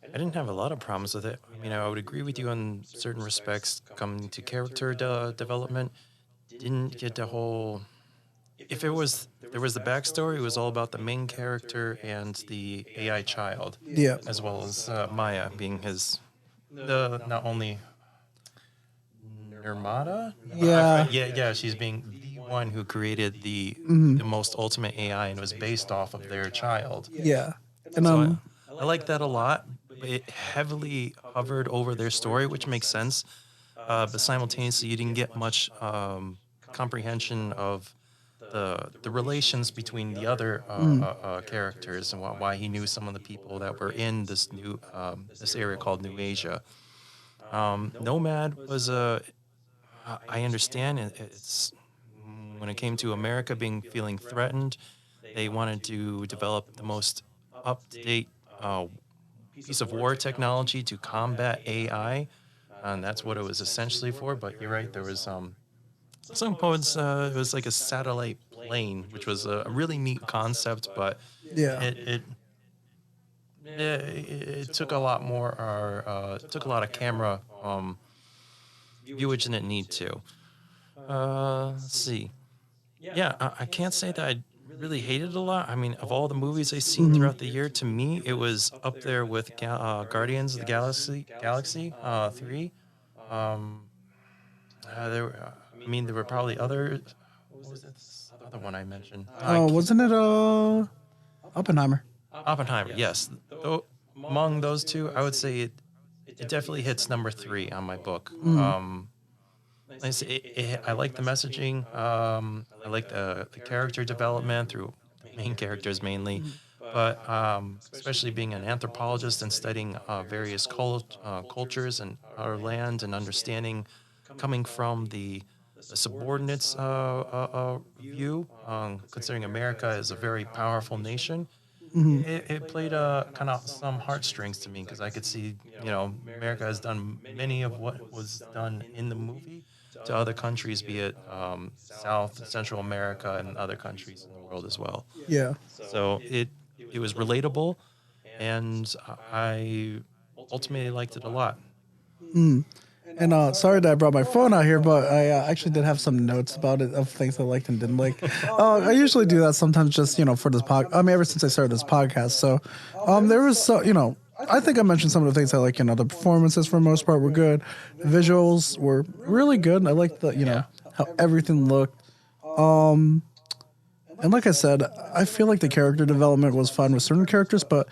I didn't have a lot of problems with it. I mean, I would agree with you on certain respects. Coming to character development, didn't get the whole. If there was the backstory, it was all about the main character and the AI child. Yeah. As well as Maya being not only Nirmata? Yeah, she's being the one who created the most ultimate AI and was based off of their child. Yeah. And so I like that a lot. It heavily hovered over their story, which makes sense. But simultaneously, you didn't get much comprehension of the relations between the other characters and why he knew some of the people that were in this new this area called New Asia. Nomad was I understand it's when it came to America feeling threatened, they wanted to develop the most up-to-date piece of war technology to combat AI, and that's what it was essentially for. But you're right, there was some points it was like a satellite plane, which was a really neat concept, but it took a lot more took a lot of camera viewage than it need to. Let's see. Yeah, I can't say that I really hated it a lot. I mean, of all the movies I've seen throughout the year, to me, it was up there with Guardians of the Galaxy 3. There were probably other. What was this other one I mentioned? Wasn't it Oppenheimer? Oppenheimer, yes. Among those two, I would say it definitely hits number 3 on my book. I like the messaging. I like the character development through the main characters mainly, but especially being an anthropologist and studying various cultures and our land and understanding coming from the subordinates view, considering America is a very powerful nation. It played kind of some heartstrings to me because I could see, America has done many of what was done in the movie to other countries, be it South, Central America, and other countries in the world as well. Yeah. So it was relatable, and I ultimately liked it a lot. And sorry that I brought my phone out here, but I actually did have some notes about it of things I liked and didn't like. I usually do that sometimes just, for this ever since I started this podcast. So there was, I think I mentioned some of the things I like. The performances for the most part were good. The visuals were really good. I liked the, how everything looked. And like I said, I feel like the character development was fun with certain characters, but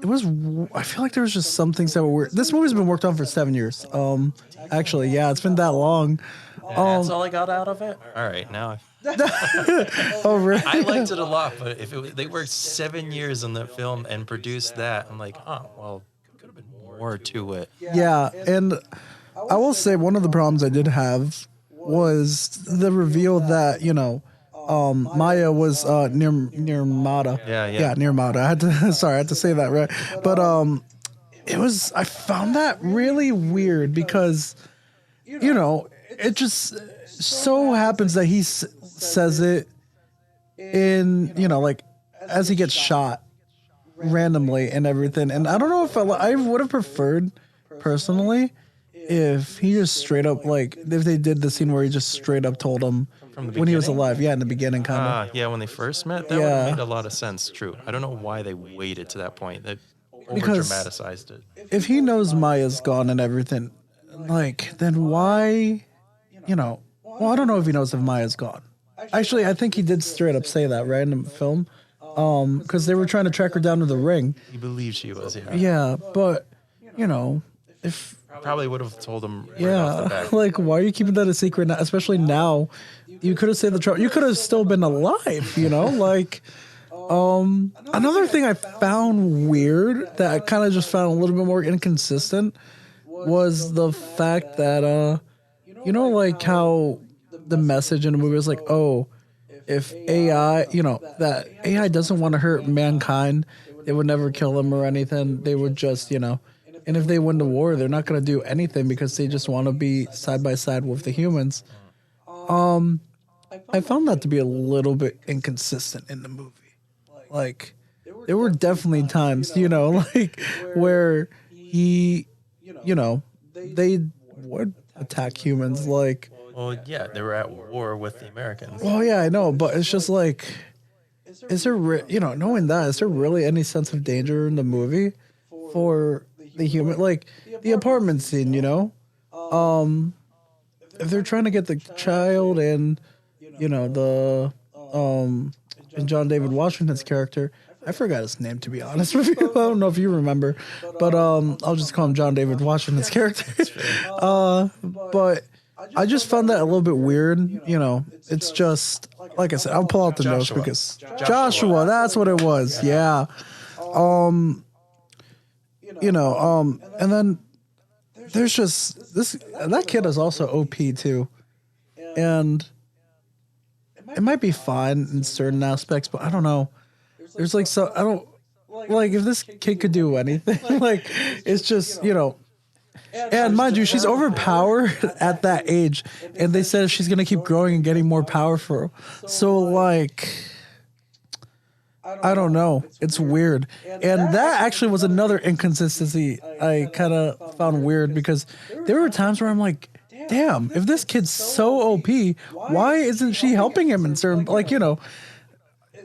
I feel like there was just some things that were weird. This movie's been worked on for 7 years. Actually, yeah, it's been that long. That's all I got out of it? All right, now. Oh, really? I liked it a lot, but if they worked 7 years on the film and produced that, I'm like, well, could have been more to it. Yeah, and I will say one of the problems I did have was the reveal that, Maya was Nirmata. Yeah, Nirmata. I had to say that right. But I found that really weird because, it just so happens that he says it in, as he gets shot randomly and everything. And I don't know if I would have preferred personally if he just straight up, if they did the scene where he just straight up told him when he was alive. Yeah, in the beginning, kind of. Yeah, when they first met, that would have made a lot of sense. True. I don't know why they waited to that point. They over-dramatized it. If he knows Maya's gone and everything, then why, well, I don't know if he knows if Maya's gone. Actually, I think he did straight up say that, right, in the film. Because they were trying to track her down to the ring. He believed she was, yeah. Yeah, but, if... Probably would have told him right off the bat. Why are you keeping that a secret now? Especially now. You could have saved the trouble. You could have still been alive, Another thing I found weird that I kind of just found a little bit more inconsistent was the fact that, how the message in the movie was if AI, that AI doesn't want to hurt mankind, they would never kill them or anything. They would just, and if they win the war, they're not going to do anything because they just want to be side by side with the humans. I found that to be a little bit inconsistent in the movie. There were definitely times, where he, they would attack humans. Well, yeah, they were at war with the Americans. Well, yeah, I know, but it's just is there, knowing that, is there really any sense of danger in the movie for the human, the apartment scene, if they're trying to get the child and, and John David Washington's character, I forgot his name, to be honest with you. I don't know if you remember, but I'll just call him John David Washington's character. But I just found that a little bit weird. You know, it's just like I said. I'll pull out the notes because Joshua. That's what it was. Yeah. You know. And then there's just this. That kid is also OP too, and it might be fine in certain aspects, but I don't know. There's like so I don't like if this kid could do anything. Like it's just And mind you, she's overpowered at that age, and they said she's gonna keep growing and getting more powerful. So like, I don't know. It's weird, and that actually was another inconsistency I kind of found weird because there were times where I'm like, damn, if this kid's so OP, why isn't she helping him in certain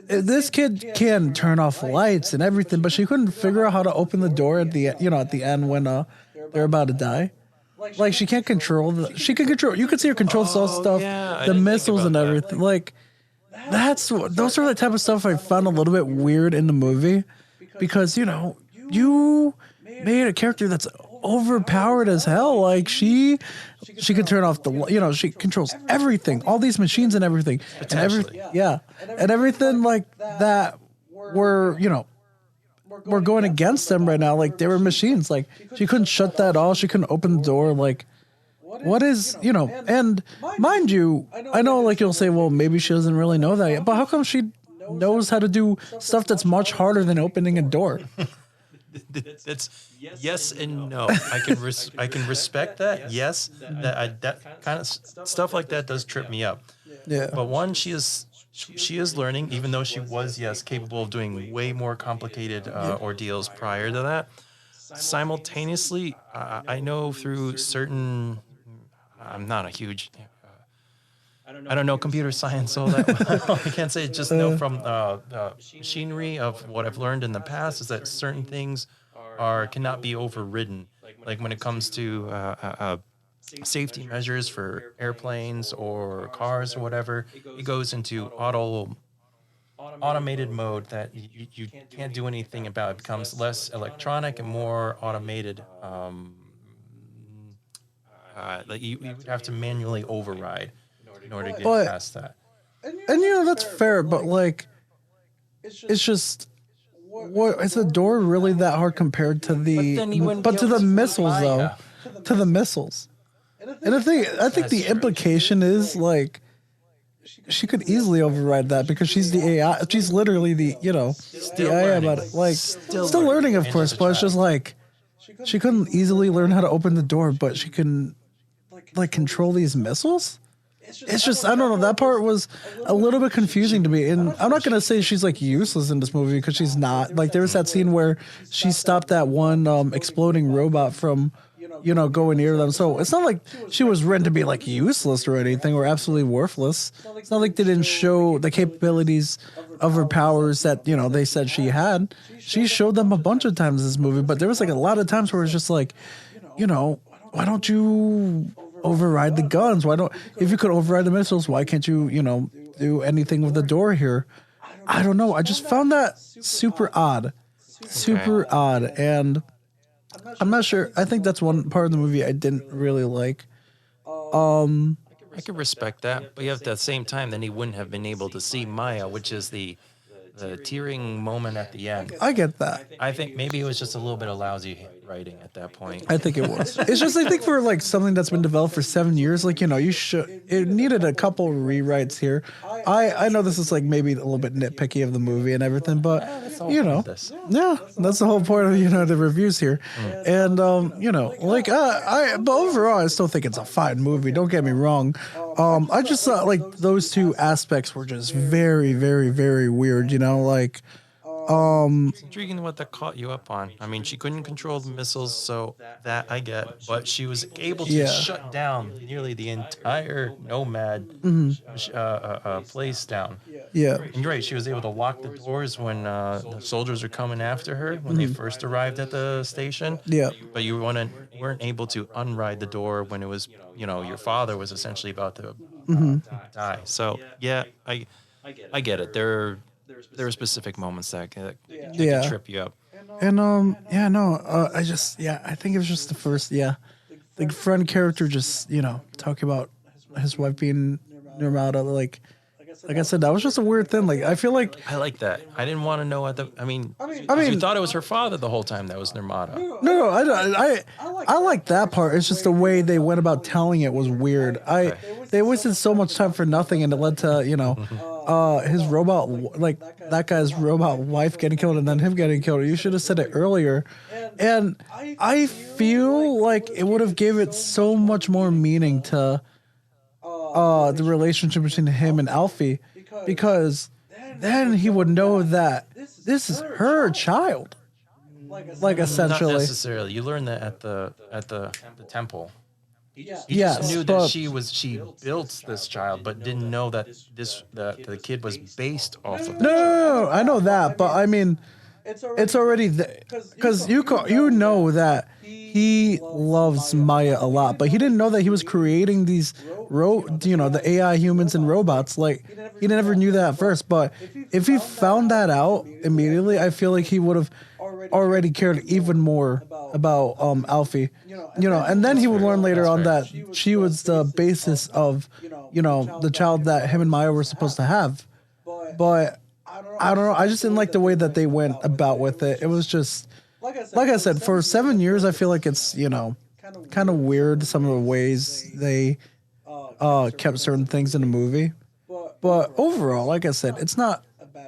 this kid can turn off lights and everything, but she couldn't figure out how to open the door at the end when they're about to die. Like she can't control she can control. You could see her control stuff, the missiles and everything. Like those are the type of stuff I found a little bit weird in the movie because you made a character that's overpowered as hell. Like she could turn off she controls everything, all these machines and everything, and everything like that. We're going against them right now. Like they were machines. Like she couldn't shut that off. She couldn't open the door. Like what is And mind you, I know like you'll say, well, maybe she doesn't really know that yet. But how come she knows how to do stuff that's much harder than opening a door? It's yes and no. I can respect that. Yes, that kind of stuff like that does trip me up. Yeah. But one, she is learning, even though she was capable of doing way more complicated ordeals prior to that. Simultaneously, I know through certain. I'm not a huge. I don't know computer science all that well. I can't say, just know from machinery of what I've learned in the past is that certain things cannot be overridden. Like when it comes to safety measures for airplanes or cars or whatever, it goes into automated mode that you can't do anything about. It becomes less electronic and more automated. Like you would have to manually override in order to get past that. And that's fair, but like it's just is the door really that hard compared to the to the missiles though? Yeah. To the missiles. And I think the implication is like she could easily override that because she's the AI. She's literally the the AI about it. Like still learning, of course, but it's just like she couldn't easily learn how to open the door, but she can like control these missiles. It's just I don't know. That part was a little bit confusing to me, and I'm not gonna say she's like useless in this movie because she's not. Like there was that scene where she stopped that one exploding robot from going near them. So it's not like she was written to be like useless or anything or absolutely worthless. It's not like they didn't show the capabilities of her powers that they said she had. She showed them a bunch of times in this movie, but there was like a lot of times where it's just like, why don't you override the guns? If you could override the missiles, why can't you, do anything with the door here? I don't know. I just found that super odd. Super odd. And I'm not sure. I think that's one part of the movie I didn't really like. I could respect that, but at the same time, then he wouldn't have been able to see Maya, which is the tearing moment at the end. I get that. I think maybe it was just a little bit of lousy writing at that point. I think it was. It's just I think for like something that's been developed for 7 years, like it needed a couple rewrites here. I know this is like maybe a little bit nitpicky of the movie and everything, but that's the whole point of the reviews here. And but overall I still think it's a fine movie. Don't get me wrong. I just thought like those two aspects were just very, very, very weird. It's intriguing what that caught you up on. I mean, she couldn't control the missiles, so that I get. But she was able to shut down nearly the entire Nomad place down. Yeah. And you're right, she was able to lock the doors when the soldiers were coming after her when they first arrived at the station. Yeah. But you weren't able to unride the door when it was, your father was essentially about to die. So, I get it. There are specific moments that can trip you up. And I think it was just the first the friend character just, talking about his wife being Nirmata, like I said, that was just a weird thing. Like, I feel like, I like that. I didn't want to know what the. I mean, you thought it was her father the whole time. That was Nirmata. no, I like that part. It's just the way they went about telling it was weird. They wasted so much time for nothing, and it led to his robot, like that guy's robot wife getting killed, and then him getting killed. You should have said it earlier. And I feel like it would have gave it so much more meaning to the relationship between him and Alfie, because then he would know that this is her child. Like essentially, Not necessarily. You learn that at the temple. He yes, just knew that she built this child, but didn't know that the kid was based off of. No, I know that, but I mean, it's already because you know that he loves Maya a lot, but he didn't know that he was creating these the AI humans and robots. Like, he never knew that at first, but if he found that out immediately, I feel like he would have already cared even more about Alfie, and then he would learn later on that she was the basis of the child that him and Maya were supposed to have. But I don't know, I just didn't like the way that they went about with it. It was just, like I said, for 7 years, I feel like it's kind of weird, some of the ways they kept certain things in the movie. But overall, like I said, it's not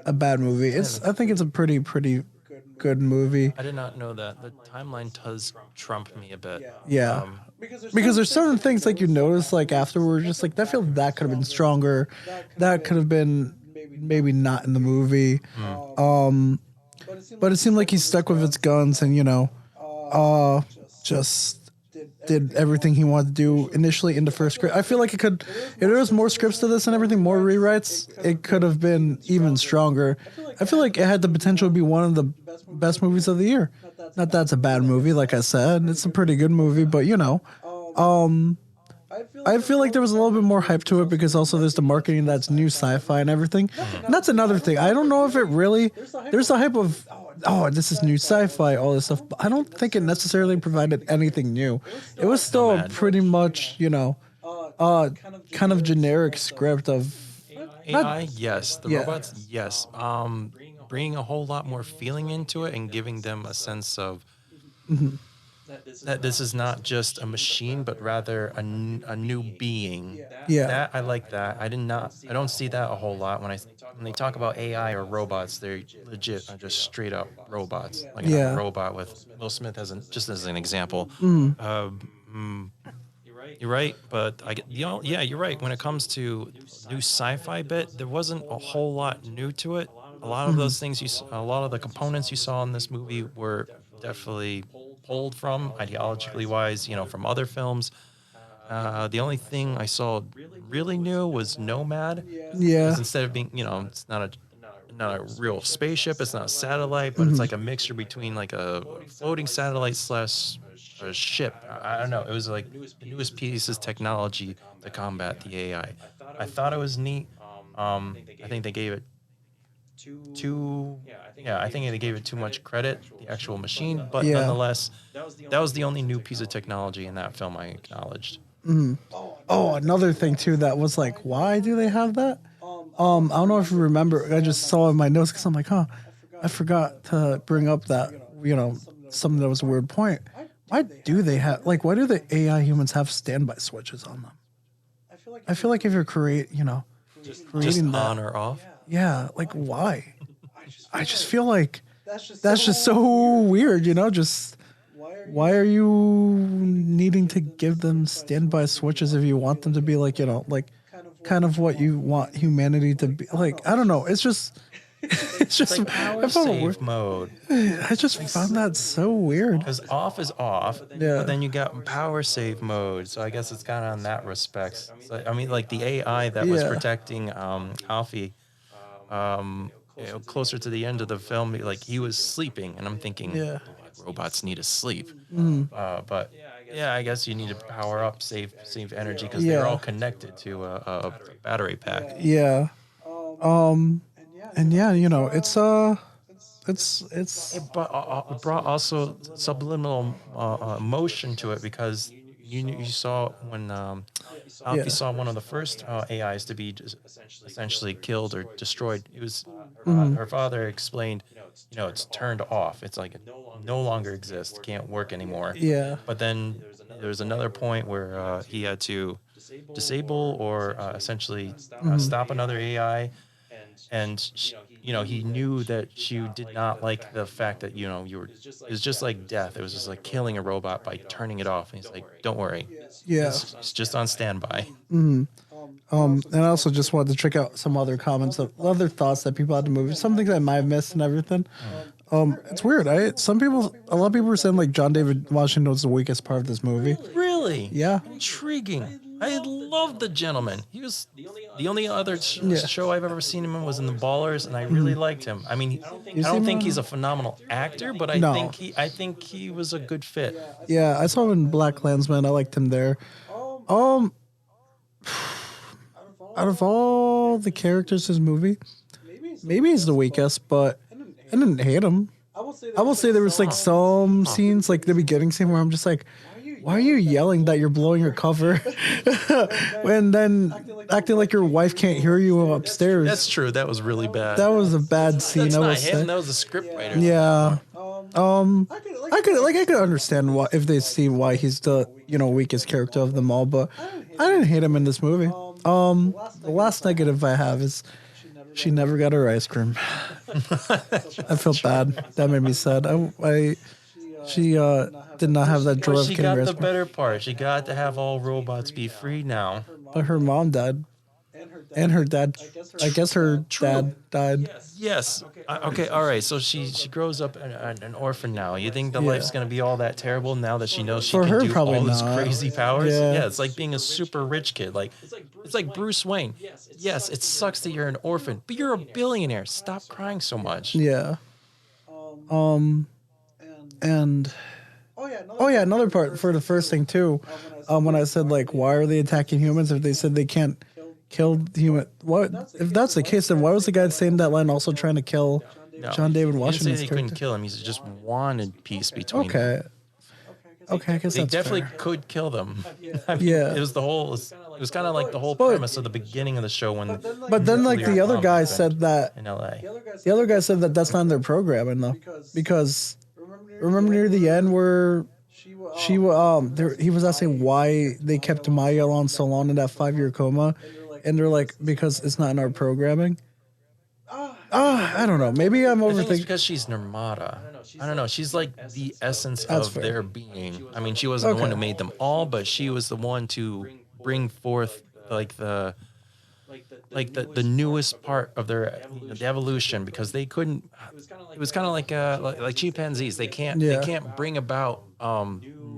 a bad movie. I think it's a pretty good movie. I did not know that. The timeline does trump me a bit. Yeah. Because there's certain things like you notice like afterwards, just like that could have been stronger. That could have been maybe not in the movie. But it seemed like he stuck with its guns and just did everything he wanted to do initially in the first script. I feel like if there was more scripts to this and everything, more rewrites, it could have been even stronger. I feel like it had the potential to be one of the best movies of the year. Not that it's a bad movie, like I said. It's a pretty good movie, but I feel like there was a little bit more hype to it because also there's the marketing that's new sci-fi and everything. And that's another thing. I don't know if it really... There's the hype of, this is new sci-fi, all this stuff. But I don't think it necessarily provided anything new. It was still a pretty much, kind of generic script of... AI, yes. The robots, yes. Bringing a whole lot more feeling into it and giving them a sense of... that this is not just a machine, but rather a new being. Yeah, that I like that. I don't see that a whole lot when they talk about AI or robots. They're legit just straight up robots. Like a robot with Will Smith as an example. You're right, but you're right. When it comes to new sci-fi bit, there wasn't a whole lot new to it. A lot of those things a lot of the components you saw in this movie were definitely pulled from ideologically wise, from other films. The only thing I saw really new was Nomad. Yeah. Instead of being, it's not a real spaceship. It's not a satellite, but it's like a mixture between like a floating satellite / a ship. I don't know. It was like the newest pieces of technology to combat the AI. I thought it was neat. I think they gave it I think they gave it too much credit, the actual machine, but nonetheless, that was the only new piece of technology in that film I acknowledged. Oh, another thing too that was like, why do they have that? I don't know if you remember. I just saw in my notes because I'm like, I forgot to bring up that something that was a weird point. Why do the AI humans have standby switches on them? I feel like if you're creating just that, on or off. Yeah, like why? I just feel like that's just so weird, just why are you needing to give them standby switches if you want them to be like, kind of what you want humanity to be like? I don't know. It's just like power save mode. I just found that so weird. Because off is off, but then you got power save mode. So I guess it's kind of on that respect. So, I mean, like the AI that was protecting Alfie, closer to the end of the film, like he was sleeping, and I'm thinking, robots need to sleep. But I guess you need to power up, save energy because they're all connected to a battery pack. Yeah. And it's It brought also subliminal emotion to it because you saw when you saw one of the first AIs to be essentially killed or destroyed. It was her father explained, it's turned off. It's like it no longer exists, can't work anymore. Yeah. But then there was another point where he had to disable or essentially stop another AI. And he knew that she did not like the fact that it was just like death. It was just like killing a robot by turning it off. And he's like, "Don't worry, it's just on standby." And I also just wanted to check out some other comments of other thoughts that people had to move. Some things I might have missed and everything. It's weird. A lot of people were saying like John David Washington was the weakest part of this movie. Really? Yeah. Intriguing. I love The Gentleman. He was the only other show I've ever seen him in was in The Ballers, and I really liked him. I mean, I don't think he's a phenomenal actor, but I think he was a good fit. Yeah, I saw him in Black Klansman. I liked him there. Out of all the characters in this movie, maybe he's the weakest, but I didn't hate him. I will say there was like some scenes, like the beginning scene, where I'm just like, why are you yelling that you're blowing your cover? And then acting like your wife can't hear you upstairs. That's true. That was really bad. That was a bad scene. That's not him. That was a script writer. Yeah. I could understand why if they see why he's the weakest character of them all, but I didn't hate him in this movie. The last negative I have is she never got her ice cream. I felt bad. That made me sad. She did not have that joy of She getting got her the ice cream. better part. She got to have all robots be free now. But her mom died. And her dad. I guess her dad died. Yes. Okay. All right. So she grows up an orphan now. You think the life's gonna be all that terrible now that she knows she For can her, do probably all these not. crazy powers? Yeah. Yeah. It's like being a super rich kid. Like it's like Bruce Wayne. Yes. It sucks that you're an orphan, but you're a billionaire. Stop crying so much. Yeah. And another part for the first thing too. When I said like, why are they attacking humans if they said they can't kill human? What if that's the case? Then why was the guy saying that line also trying to kill John David He didn't say Washington's they character? couldn't kill him. He just wanted peace between them. Okay, I guess They that's definitely fair. could kill them. I mean, Yeah. It was kind of like the whole premise of the beginning of the show when. But then like the other guy happened said that in LA. the other guy said that that's not in their programming though, because remember near the end where he was asking why they kept Maya on so long in that 5-year coma, and they're like, because it's not in our programming. I don't know. Maybe I'm I think it's overthinking. because she's Nirmata. I don't know. She's like the essence That's of fair. their being. I mean, she wasn't the one who made them all, but she was the one to bring forth like the newest part of their the evolution, because they couldn't. It was kind of like chimpanzees. They can't bring about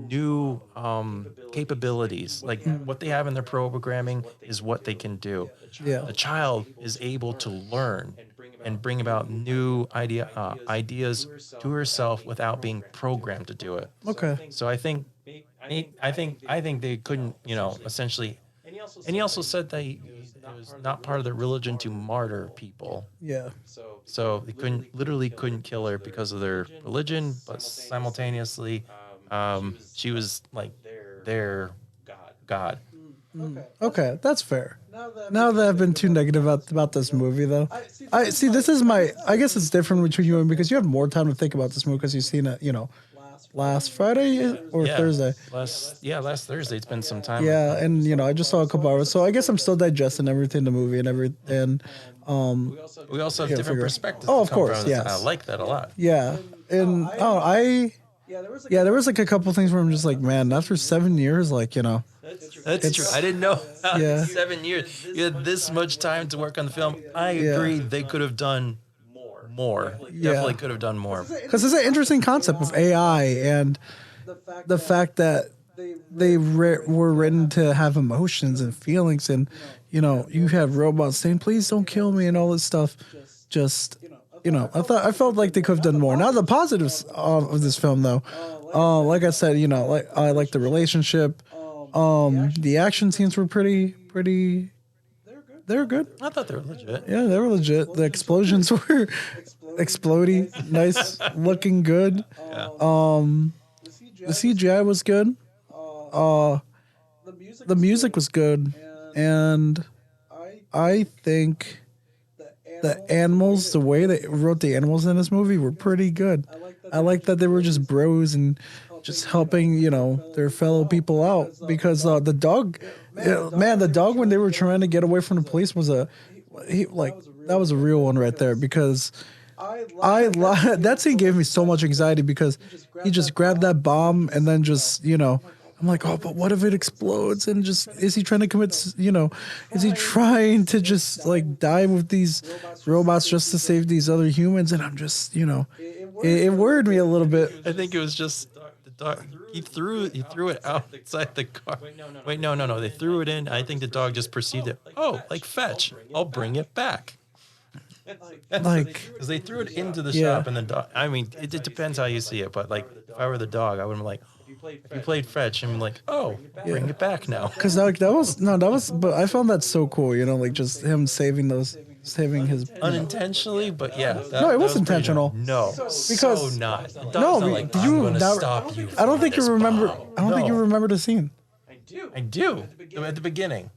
new capabilities. Like what they have in their programming is what they can do. Yeah. The child is able to learn and bring about new ideas to herself without being programmed to do it. Okay. So I think they couldn't, essentially. And he also said that it was not part of their religion to martyr people. Yeah. So they couldn't kill her because of their religion, but simultaneously, she was like their God. Okay, that's fair. Now that I've been too negative about this movie, though, I see. This is I guess it's different between you and me because you have more time to think about this movie because you've seen it, last Friday or Thursday. Last Thursday. It's been some time. Yeah, and I just saw a couple hours, so I guess I'm still digesting everything, the movie and everything. We also have different perspectives. Oh, to of come course, from this. yes. I like that a lot. Yeah, and there was like a couple things where I'm just like, man, after 7 years, That's true. I didn't know. Yeah. 7 years. You had this much time to work on the film. I agree. They could have done more. Definitely could have done more. because it's an interesting concept of AI and the fact that they were written to have emotions and feelings, and you have robots saying, "Please don't kill me" and all this stuff. Just I felt like they could have done more. Now the positives of this film, though, like I said, I like the relationship. The action scenes were pretty. They're good. I thought they were legit. Yeah, they were legit. The explosions were exploding, nice, looking good. Yeah. The CGI was good. the music was good, and I think the animals, the way they wrote the animals in this movie were pretty good. I like that they were just bros and just helping, their fellow people out, because the dog, the dog, when they were trying to get away from the police was that was a real one right there, because that scene gave me so much anxiety, because he just grabbed that bomb and then just, I'm like, oh, but what if it explodes? And just, is he trying to commit, is he trying to just like die with these robots just to save these other humans? And I'm just, it worried me a little bit. I think it was just the dog. He threw it outside the car. Wait, no. They threw it in. I think the dog just perceived it. Oh, like fetch. I'll bring it back. Because they threw it into the shop, and the dog. I mean, it depends how you see it, but like if I were the dog, I would be like, if you played fetch, I'm like, oh, bring it back now. Because that was, but I found that so cool, like just him saving his unintentionally, but yeah. No, it was intentional. No, because not. No, like, I'm gonna stop you. I don't think you remember. I don't think you remember the scene. I do. At the beginning.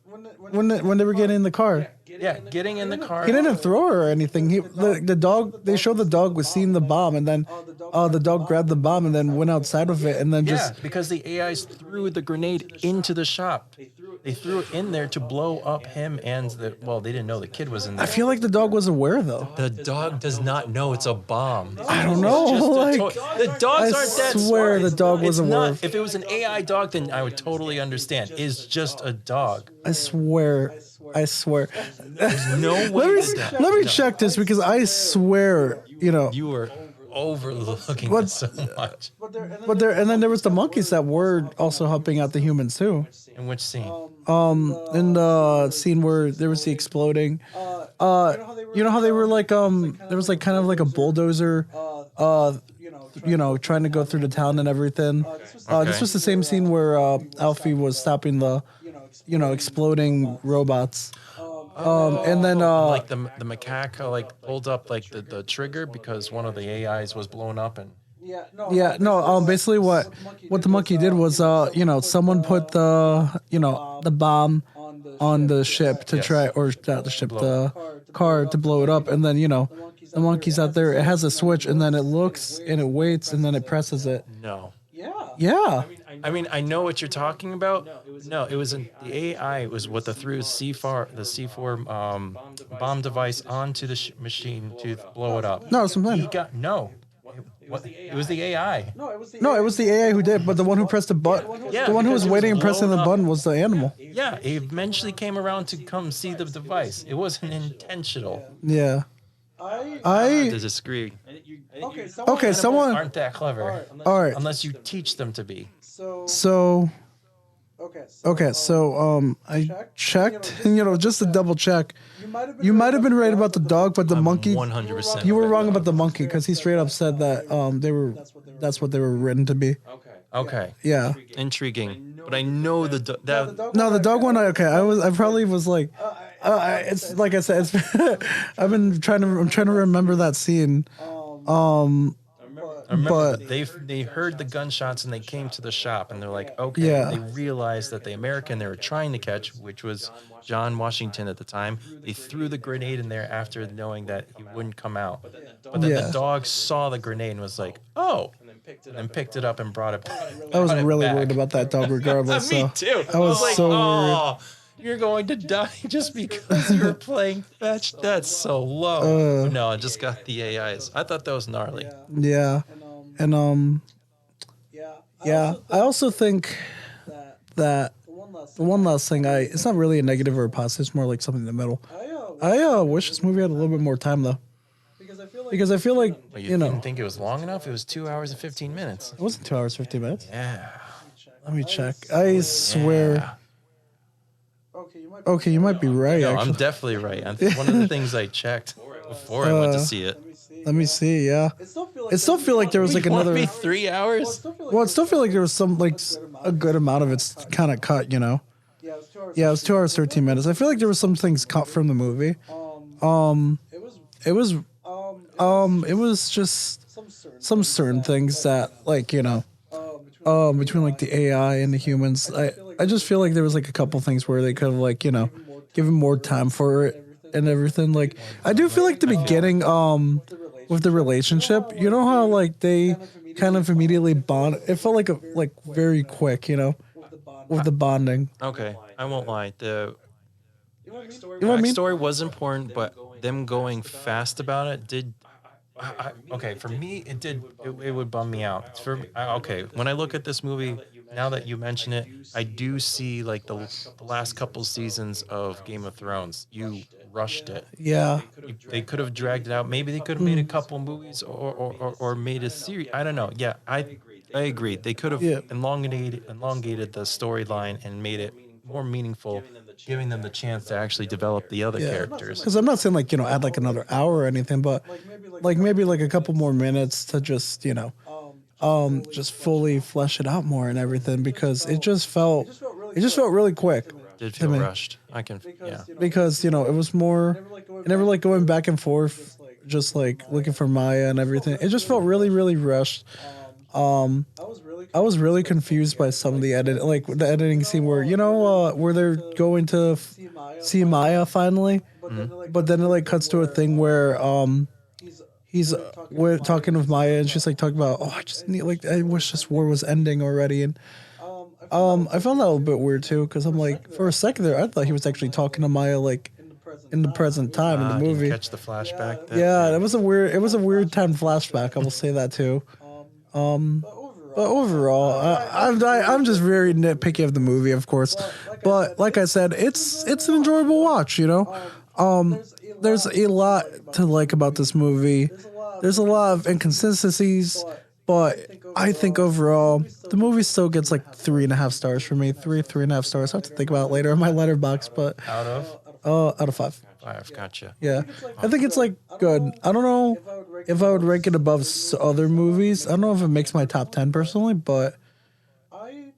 When they were getting in the car. Yeah, getting in the car. He didn't throw her or anything. The dog. They showed the dog was seeing the bomb, and then the dog grabbed the bomb and then went outside with it, and then just because the AIs threw the grenade into the shop. They threw it in there to blow up him and they didn't know the kid was in there. I feel like the dog was aware though. The dog does not know it's a bomb. I don't know. The dogs aren't that smart. I swear the dog was aware. If it was an AI dog, then I would totally understand. It's just a dog. I swear. There's no way. Let me check this, because I swear, You were overlooking this so much. But then there was the monkeys that were also helping out the humans too. In which scene? In the scene where there was the exploding. You know how they were like there was like kind of like a bulldozer trying to go through the town and everything. This was the same scene where Alfie was stopping the exploding robots. And then like the macaque pulled up like the trigger because one of the AIs was blown up and basically what the monkey did was someone put the bomb on the ship to try, or not the ship, the car to blow it up, and then the monkey's out there, it has a switch, and then it looks and it waits and then it presses it. No. Yeah. I mean, I know what you're talking about. No, it was the AI was what threw the C4 bomb device onto the machine to blow it up. No, it's something. It was the AI. No, it was the AI who did, but the one who pressed the button, the one who was waiting and pressing the button was the animal. Yeah, it eventually came around to come see the device. It wasn't intentional. Yeah. I disagree. Okay, someone aren't that clever. All right. Unless you teach them to be. So I checked, and just to double check, you might have been right about the dog, but the monkey, 100%. you were wrong about the monkey, because he straight up said that that's what they were written to be. Okay. Yeah. Intriguing. But I know the dog one. I probably was like, it's like I said, I'm trying to remember that scene. I remember but they heard the gunshots and they came to the shop and they're like, okay. Yeah. They realized that the American they were trying to catch, which was John Washington at the time, they threw the grenade in there after knowing that he wouldn't come out. But then the dog saw the grenade and was like, oh, and then picked it up and brought it back. I was really worried about that dog regardless. Me too. I was like, so worried. You're going to die just because you're playing fetch? That's so low. No, I just got the AIs. I thought that was gnarly. Yeah. And I also think that the one last thing, it's not really a negative or a positive, it's more like something in the middle. I wish this movie had a little bit more time though. Because I feel like, Well, you didn't think it was long enough? It was 2 hours and 15 minutes. It wasn't 2 hours, 15 minutes. Yeah. Let me check. I swear. Yeah. Okay, you might be right. No, actually. I'm definitely right. One of the things I checked before I went to see it. Let me see. Yeah, it still feel like there was like another. Want me 3 hours? Well, it still feel like there was some like a good amount of it's kind of cut. Yeah, it was 2 hours 13 minutes. I feel like there was some things cut from the movie. It was just some certain things that between like the AI and the humans. I just feel like there was like a couple things where they could have like, given more time for it and everything. Like I do feel like the beginning with the relationship, you know how like they kind of immediately bond. It felt like very quick, with the bonding. Okay, I won't lie. The You know what I mean? backstory was important, but them going fast about it did. Okay, for me, it did. It would bum me out. Okay, when I look at this movie, now that you mention it, I do see like the last couple seasons of Game of Thrones. You rushed it. Yeah. They could have dragged it out. Maybe they could have made a couple movies or made a series. I don't know. Yeah, I agree. They could have elongated the storyline and made it more meaningful, giving them the chance to actually develop the other characters. Because I'm not saying like, add like another hour or anything, but like maybe like a couple more minutes to just, just fully flesh it out more and everything, because it just felt really quick. Did feel rushed. I can, yeah. Because, it was more, I never like going back and forth, just like looking for Maya and everything. It just felt really, really rushed. I was really confused by some of the edit, like the editing scene where, where they're going to see Maya finally, but then it like cuts to a thing where, we're talking with Maya and she's like talking about, I just need I wish this war was ending already. And, I found that a little bit weird too. Cause I'm like, for a second there, I thought he was actually talking to Maya, like in the present time in the movie. Catch the flashback. It was a weird time flashback. I will say that too. But overall, I'm just very nitpicky of the movie, of course. But like I said, it's an enjoyable watch. There's a lot to like about this movie. There's a lot of inconsistencies, but I think overall the movie still gets like 3.5 stars for me. 3.5 stars. I have to think about it later in my letterbox, but Out of 5. 5, gotcha. Yeah, I think it's like good. I don't know if I would rank it above other movies. I don't know if it makes my top 10 personally, but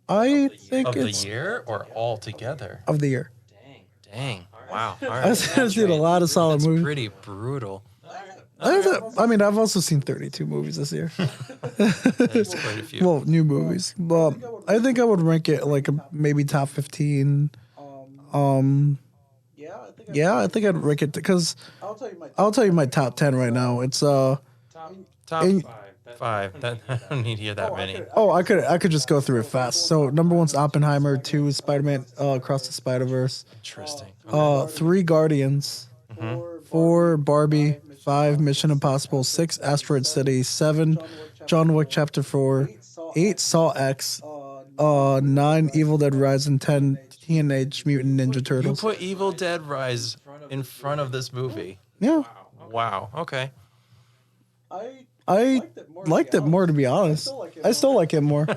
I think Of it's the year or all together? of the year. Dang. Wow. All right. I've seen a lot of solid That's movies. pretty brutal. I've also seen 32 movies this year. That's quite a few. Well, new movies, but I think I would rank it like maybe top 15. Yeah, I think I'd rank it because I'll tell you my top 10 right now. It's Top 5. I don't need to hear that many. I could just go through it fast. So number 1's Oppenheimer, 2 is Spider-Man Across the Spider-Verse, Interesting. 3 Guardians, 4 Barbie, 5 Mission Impossible, 6 Asteroid City, 7 John Wick Chapter 4, 8 Saw X, 9 Evil Dead Rise, and 10 Teenage Mutant Ninja You Turtles. put Evil Dead Rise in front of this movie. Yeah, Wow. Okay. I liked it more, to be honest. I still like it more.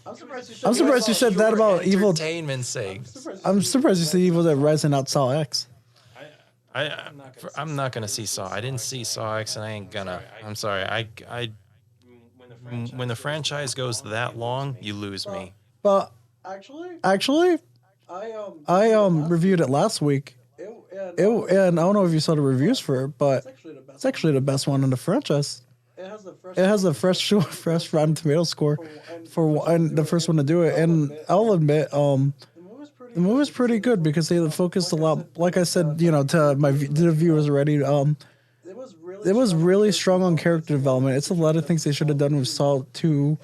I'm surprised you said that about Evil. Entertainment's sake. I'm surprised you said Evil Dead Rise and not Saw X. I'm not gonna see Saw. I didn't see Saw X, and I ain't gonna. I'm sorry. When the franchise goes that long, you lose me. But actually, I reviewed it last week. And I don't know if you saw the reviews for it, but it's actually the best one in the franchise. It has a fresh Rotten Tomato score and the first one to do it. And I'll admit, the movie's pretty good because they focused a lot. Like I said, to the viewers already. It was really strong on character development. It's a lot of things they should have done with Saw 2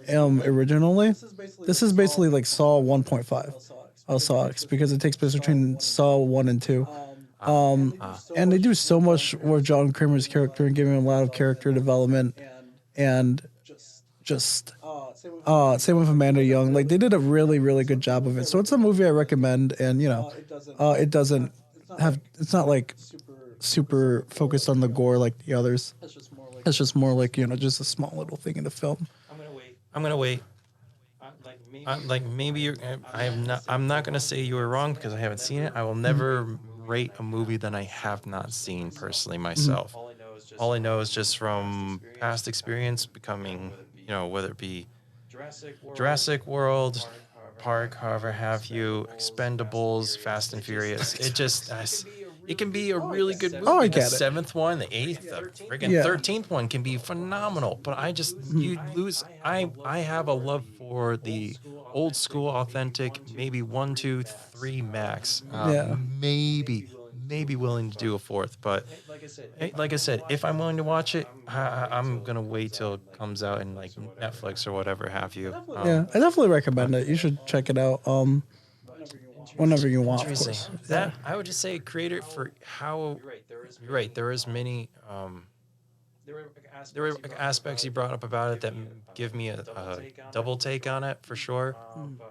originally. This is basically like Saw 1.5. Saw X, because it takes place between Saw 1 and 2. And they do so much with John Kramer's character and giving him a lot of character development, and just same with Amanda Young. Like, they did a really, really good job of it. So it's a movie I recommend, and it doesn't have, it's not like super focused on the gore like the others. It's just more like, just a small little thing in the film. I'm gonna wait. Maybe you're. I'm not gonna say you were wrong because I haven't seen it. I will never rate a movie that I have not seen personally myself. All I know is just from past experience, becoming, whether it be Jurassic World, Park, however have you, Expendables, Fast and Furious. it can be a really good movie. Oh, I the get it. 7th one, the 8th, the friggin' Yeah. 13th one can be phenomenal. But I just you lose. I have a love for the old school, authentic, maybe 1, 2, 3 max. Yeah. Maybe willing to do a 4th, but like I said, if I'm willing to watch it, I'm gonna wait till it comes out in like Netflix or whatever have you. Yeah, I definitely recommend it. You should check it out. Whenever you want, of Interesting. course. That I would just say creator for how. You're right. There is many. There were aspects you brought up about it that give me a double take on it for sure.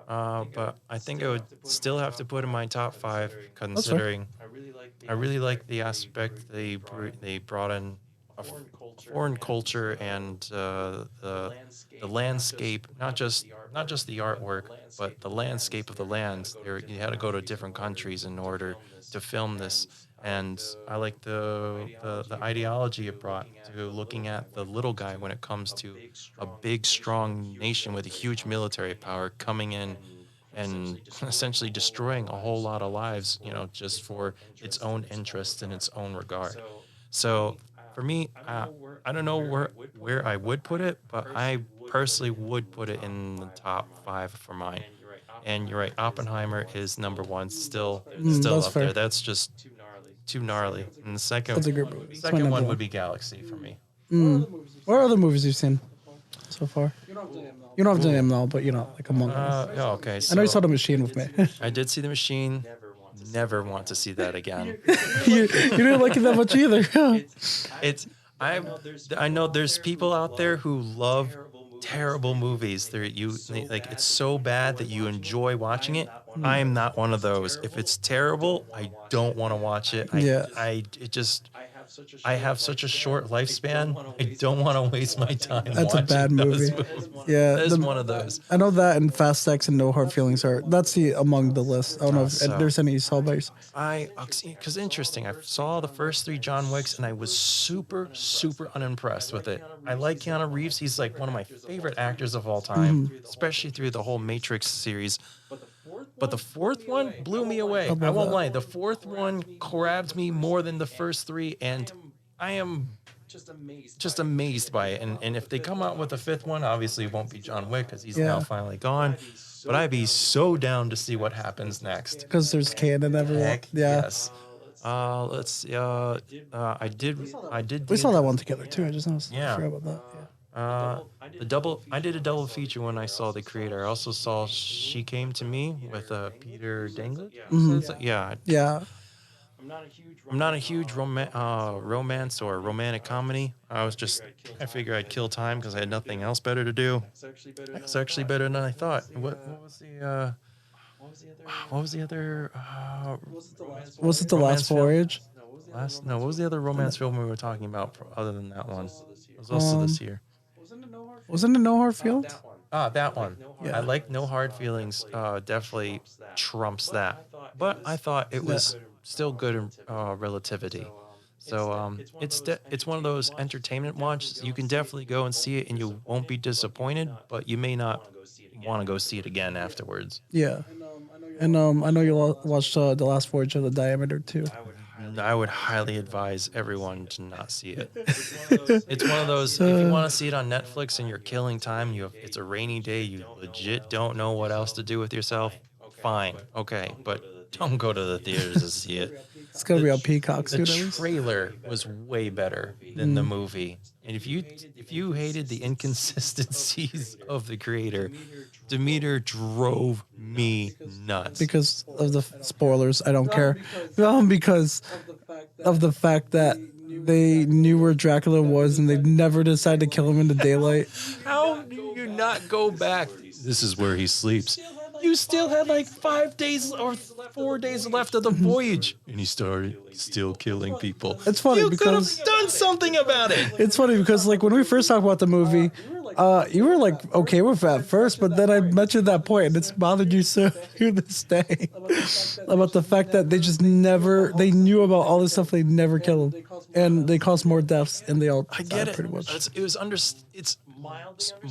But I think I would still have to put in my top 5, considering I really like the aspect they brought in a foreign culture and the landscape, not just the artwork, but the landscape of the land. You had to go to different countries in order to film this. And I like the ideology it brought to looking at the little guy when it comes to a big, strong nation with a huge military power coming in and essentially destroying a whole lot of lives, just for its own interest and its own regard. So for me, I don't know where I would put it, but I personally would put it in the top 5 for mine. And you're right, Oppenheimer is number 1, still that's up fair. there. That's just too gnarly. And the second, That's a good movie. It's my second number one one. would be Galaxy for me. What are other movies you've seen so far? You don't have to name them all, but like among them. Okay. So I know you saw The Machine with me. I did see The Machine. Never want to see that again. you didn't like it that much either. I know there's people out there who love terrible movies. It's so bad that you enjoy watching it. I am not one of those. If it's terrible, I don't want to watch it. I have such a short lifespan. I don't want to waste my time. That's a bad movie. Yeah, That is one of those. I know that and Fast Sex and No Hard Feelings that's among the list. I don't know if there's any you saw by yourself. Because interesting, I saw the first 3 John Wicks and I was super, super unimpressed with it. I like Keanu Reeves. He's like one of my favorite actors of all time, especially through the whole Matrix series. But the 4th one blew me away. I won't lie. The 4th one grabbed me more than the first 3, and I am just amazed by it. And if they come out with a 5th one, obviously it won't be John Wick because he's now finally gone. But I'd be so down to see what happens next. Because there's canon everywhere. Heck, Yeah. yes. Let's see. I did. We saw that one together too. I just noticed. Yeah. I forgot about that. Yeah. I did a double feature when I saw The Creator. I also saw She Came to Me with Peter Dinklage. Yeah. Yeah. I'm not a huge romance or romantic comedy. I figured I'd kill time because I had nothing else better to do. It's actually better than I thought. What was the other? Was it The romance Last film? Voyage? What was the other romance film we were talking about other than that one? It was also this year. Wasn't it No Hard Feelings? That one. I like No Hard Feelings. Definitely trumps that. But I thought it was still good in relativity. So it's one of those entertainment watches. You can definitely go and see it, and you won't be disappointed. But you may not want to go see it again afterwards. Yeah. And I know you watched The Last Voyage of the Diameter too. I would highly advise everyone to not see it. It's one of those, if you want to see it on Netflix and you're killing time, it's a rainy day, you legit don't know what else to do with yourself, fine, okay, but don't go to the theaters to see it. It's gonna be on Peacock The soon. At least. trailer was way better than the movie. And if you hated the inconsistencies of The Creator, Demeter drove me nuts. Because of the spoilers, I don't care. Because of the fact that they knew where Dracula was and they never decided to kill him in the daylight. How do you not go back? This is where he sleeps. You still had like 5 days or 4 days left of the voyage, and he started still killing people. It's funny you could have because done something about it. it's funny because like when we first talked about the movie, you were like okay with it at first, but then I mentioned that point and it's bothered you so to this day about the fact that they knew about all this stuff, they never killed him, and they caused more deaths, and they all I get died it. pretty much. It's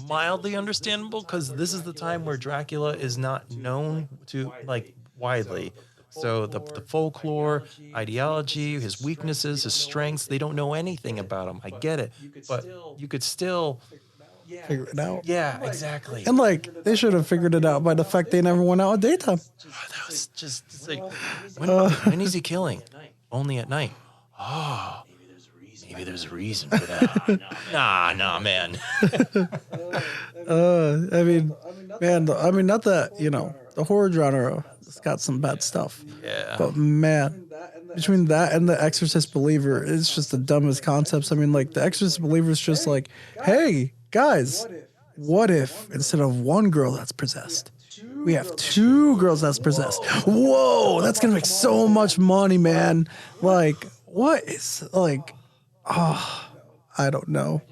mildly understandable because this is the time where Dracula is not known to like widely. So the folklore, ideology, his weaknesses, his strengths, they don't know anything about him. I get it. But you could still Figure it out. Yeah, exactly. And like they should have figured it out by the fact they never went out at daytime. That was just it's like when is he killing? Only at night. Oh, maybe there's a reason for that. Nah, man. I mean, man, not that, the horror genre has got some bad stuff. Yeah. But man, between that and the Exorcist Believer, it's just the dumbest concepts. I mean, like the Exorcist Believer is just like, hey, guys, what if instead of one girl that's possessed, we have two girls that's possessed? Whoa, that's going to make so much money, man. Like, what is, like, I don't know.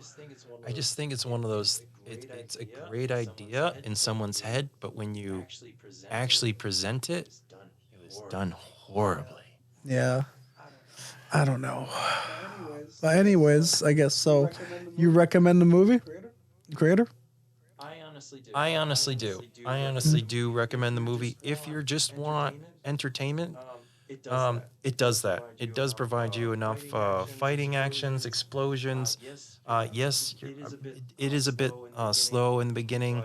I just think it's one of those. It's a great idea in someone's head, but when you actually present it, it was done horribly. Yeah. I don't know. But anyways, I guess so. You recommend the movie? Creator? I honestly do. I honestly do recommend the movie. If you just want entertainment, it does that. It does provide you enough fighting actions, explosions. Yes, it is a bit slow in the beginning,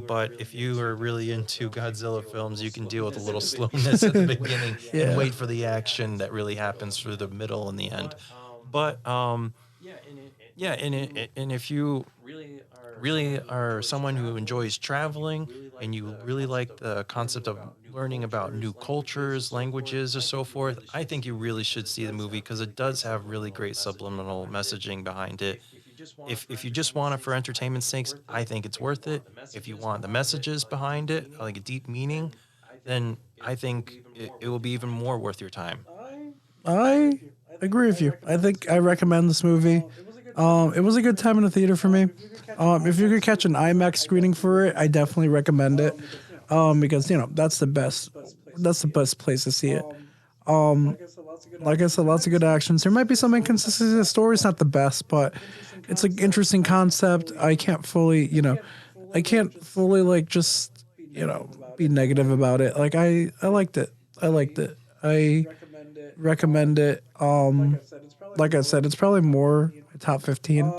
but if you are really into Godzilla films, you can deal with a little slowness at the beginning and wait for the action that really happens through the middle and the end. But and if you really are someone who enjoys traveling and you really like the concept of learning about new cultures, languages, or so forth, I think you really should see the movie because it does have really great subliminal messaging behind it. If you just want it for entertainment's sakes, I think it's worth it. If you want the messages behind it, like a deep meaning, then I think it will be even more worth your time. I agree with you. I think I recommend this movie. It was a good time in the theater for me. If you could catch an IMAX screening for it, I definitely recommend it. Because that's the best place to see it. Like I said, lots of good actions. There might be some inconsistencies. The story's not the best, but it's an interesting concept. I can't fully like just be negative about it. Like I liked it. I recommend it. Like I said, it's probably more top 15.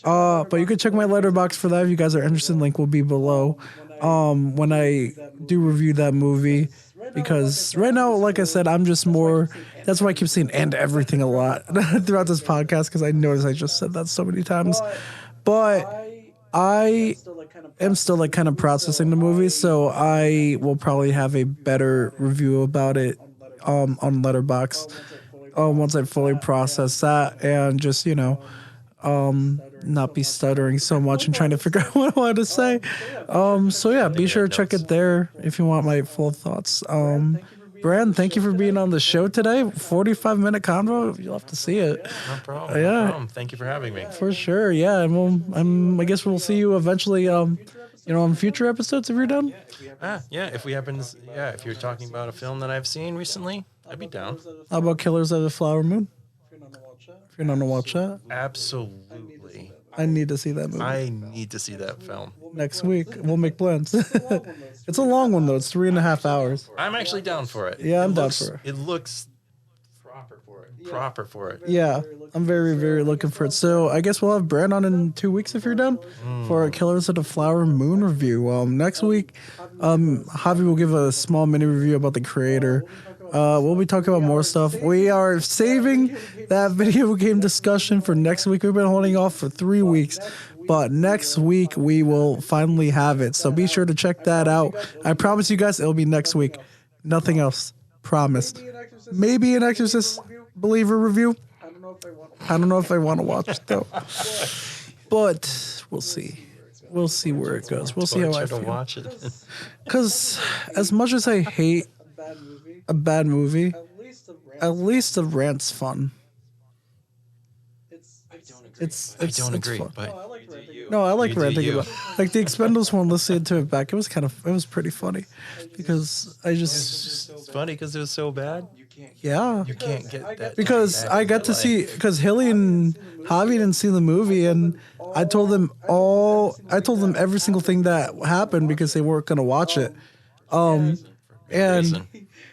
But you could check my letterbox for that if you guys are interested. Link will be below. When I do review that movie, because right now, like I said, I'm just more. That's why I keep saying "and everything" a lot throughout this podcast because I notice I just said that so many times. But I am still like kind of processing the movie, so I will probably have a better review about it on Letterboxd once I fully process that and just not be stuttering so much and trying to figure out what I wanted to say. So yeah, be sure to check it there if you want my full thoughts. Bran, thank you for being on the show today. 45-minute convo. You'll have to see it. No problem. Yeah. No problem. Thank you for having me. For sure. Yeah. And I guess we'll see you eventually, on future episodes if you're done. Yeah. If you're talking about a film that I've seen recently, I'd be down. How about Killers of the Flower Moon? If you're not to watch that. Absolutely. I need to see that movie. I need to see that film. Next week, we'll make plans. It's a long one, though. It's 3.5 hours. I'm actually down for it. Yeah, I'm down for it. It looks proper for it. Yeah, I'm very, very looking for it. So I guess we'll have Bran on in 2 weeks if you're done for a Killers of the Flower Moon review. Next week, Javi will give a small mini review about the creator. We'll be talking about more stuff. We are saving that video game discussion for next week. We've been holding off for 3 weeks, but next week we will finally have it. So be sure to check that out. I promise you guys it'll be next week. Nothing else. Promised. Maybe an Exorcist Believer review. I don't know if I want to watch it though. But we'll see. We'll see where it goes. We'll see how I feel. Watch it. Because as much as I hate a bad movie, at least the rant's fun. I don't agree, fun. but no, I like ranting about like the Expendables one. Listening to it back, it was pretty funny because it's funny because it was so bad. Yeah, You can't get that because I got to see because Hilly and Javi didn't see the movie, and I told them every single thing that happened because they weren't gonna watch it. And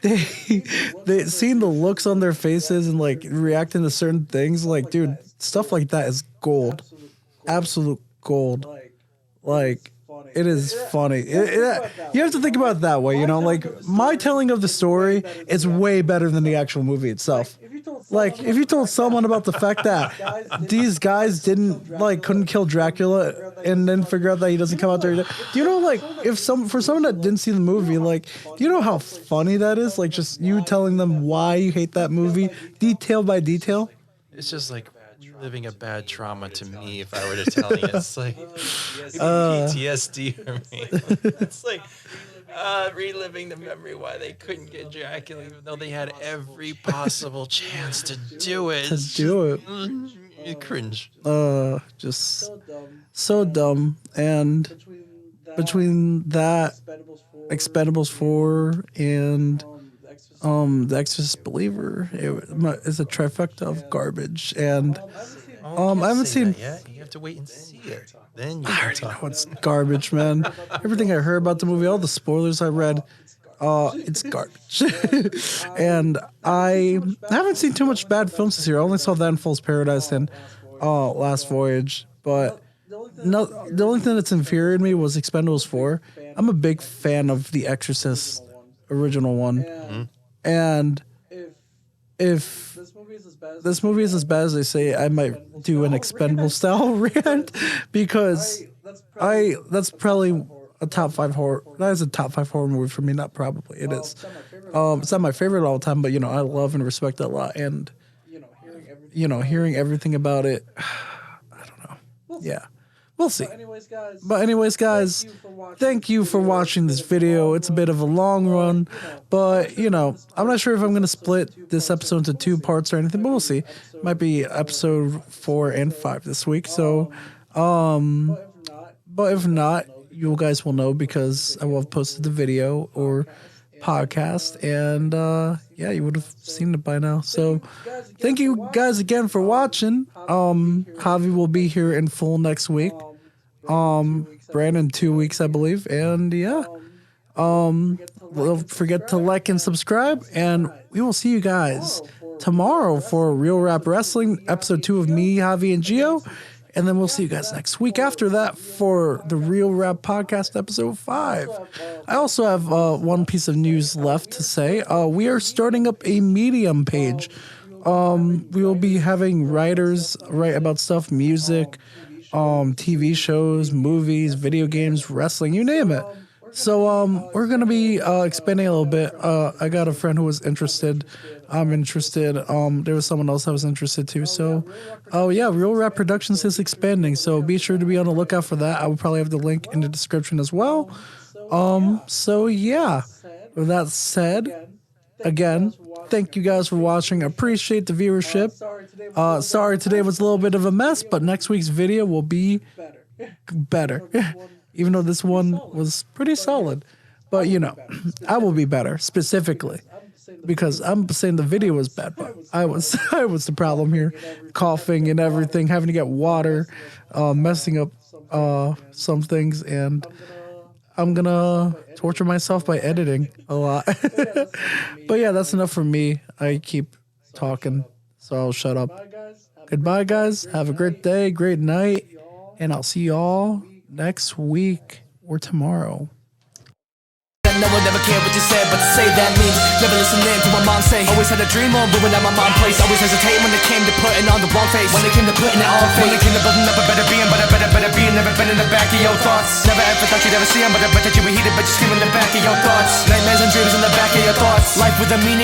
they seeing the looks on their faces and like reacting to certain things, like, dude, stuff like that is gold, absolute gold. Like, it is funny. You have to think about it that way, you know. Like, my telling of the story is way better than the actual movie itself. Like, if you told someone about the fact that these guys couldn't kill Dracula and then figure out that he doesn't come out there, do you know, like, for someone that didn't see the movie, like, do you know how funny that is? Like, just you telling them why you hate that movie, detail by detail. It's just like living a bad trauma to me if I were to tell you. It's like PTSD for me. It's like reliving the memory why they couldn't get Dracula even though they had every possible chance to do it. You cringe. Just so dumb. And between that, Expendables 4 and The Exorcist Believer, it's a trifecta of garbage. And I haven't seen that yet. You have to wait and see it. Then you I already know it's garbage, man. Everything I heard about the movie, all the spoilers I read, it's garbage. And I haven't seen too much bad films this year. I only saw that in Fool's Paradise and Last Voyage. But the only thing that's infuriated me was Expendables 4. I'm a big fan of The Exorcist original one. Mm-hmm. And if this movie is as bad as they say, I might do an Expendable style rant because that's probably a top 5 horror. That is a top 5 horror movie for me. Not probably, it is. It's not my favorite all the time, but you know, I love and respect it a lot. And you know, hearing everything about it, I don't know. Yeah. We'll see. But anyways, guys, thank you for watching this video. It's a bit of a long run, but, you know, I'm not sure if I'm going to split this episode into 2 parts or anything, but we'll see. Might be episode 4 and 5 this week. So, but if not, you guys will know because I will have posted the video or podcast, and yeah, you would have seen it by now. So thank you guys again for watching. Javi will be here in full next week. Brandon 2 weeks, I believe, and yeah, don't forget to like and subscribe, and we will see you guys tomorrow for Real Rap Wrestling episode 2 of me, Javi, and Gio. And then we'll see you guys next week after that for the Real Rap Podcast episode 5. I also have one piece of news left to say. We are starting up a Medium page. We will be having writers write about stuff, music, TV shows, movies, video games, wrestling, you name it. So we're going to be expanding a little bit. I got a friend who was interested. I'm interested. There was someone else I was interested too. So, yeah, Real Rap Productions is expanding. So be sure to be on the lookout for that. I will probably have the link in the description as well. So yeah, with that said, again, thank you guys for watching. I appreciate the viewership. Sorry today was a little bit of a mess, but next week's video will be better. Even though this one was pretty solid. But, you know, I will be better, specifically. Because I'm saying the video was bad, but I was the problem here. Coughing and everything, having to get water, messing up some things, and I'm going to torture myself by editing a lot. But, yeah, that's enough for me. I keep talking, so I'll shut up. Goodbye, guys. Have a great day, great night, and I'll see y'all next week or tomorrow. No one ever cared what you said, but to say that means never listening to what mom say. Always had a dream on moving at my mom's place. Always hesitate when it came to putting on the wrong face. When it came to putting it on face. When it came to building up a better being, but a better being never been in the back of your thoughts. Never ever thought you'd ever see them, but I bet that you were heated, but you scream in the back of your thoughts. Nightmares and dreams in the back of your thoughts. Life with a meaning.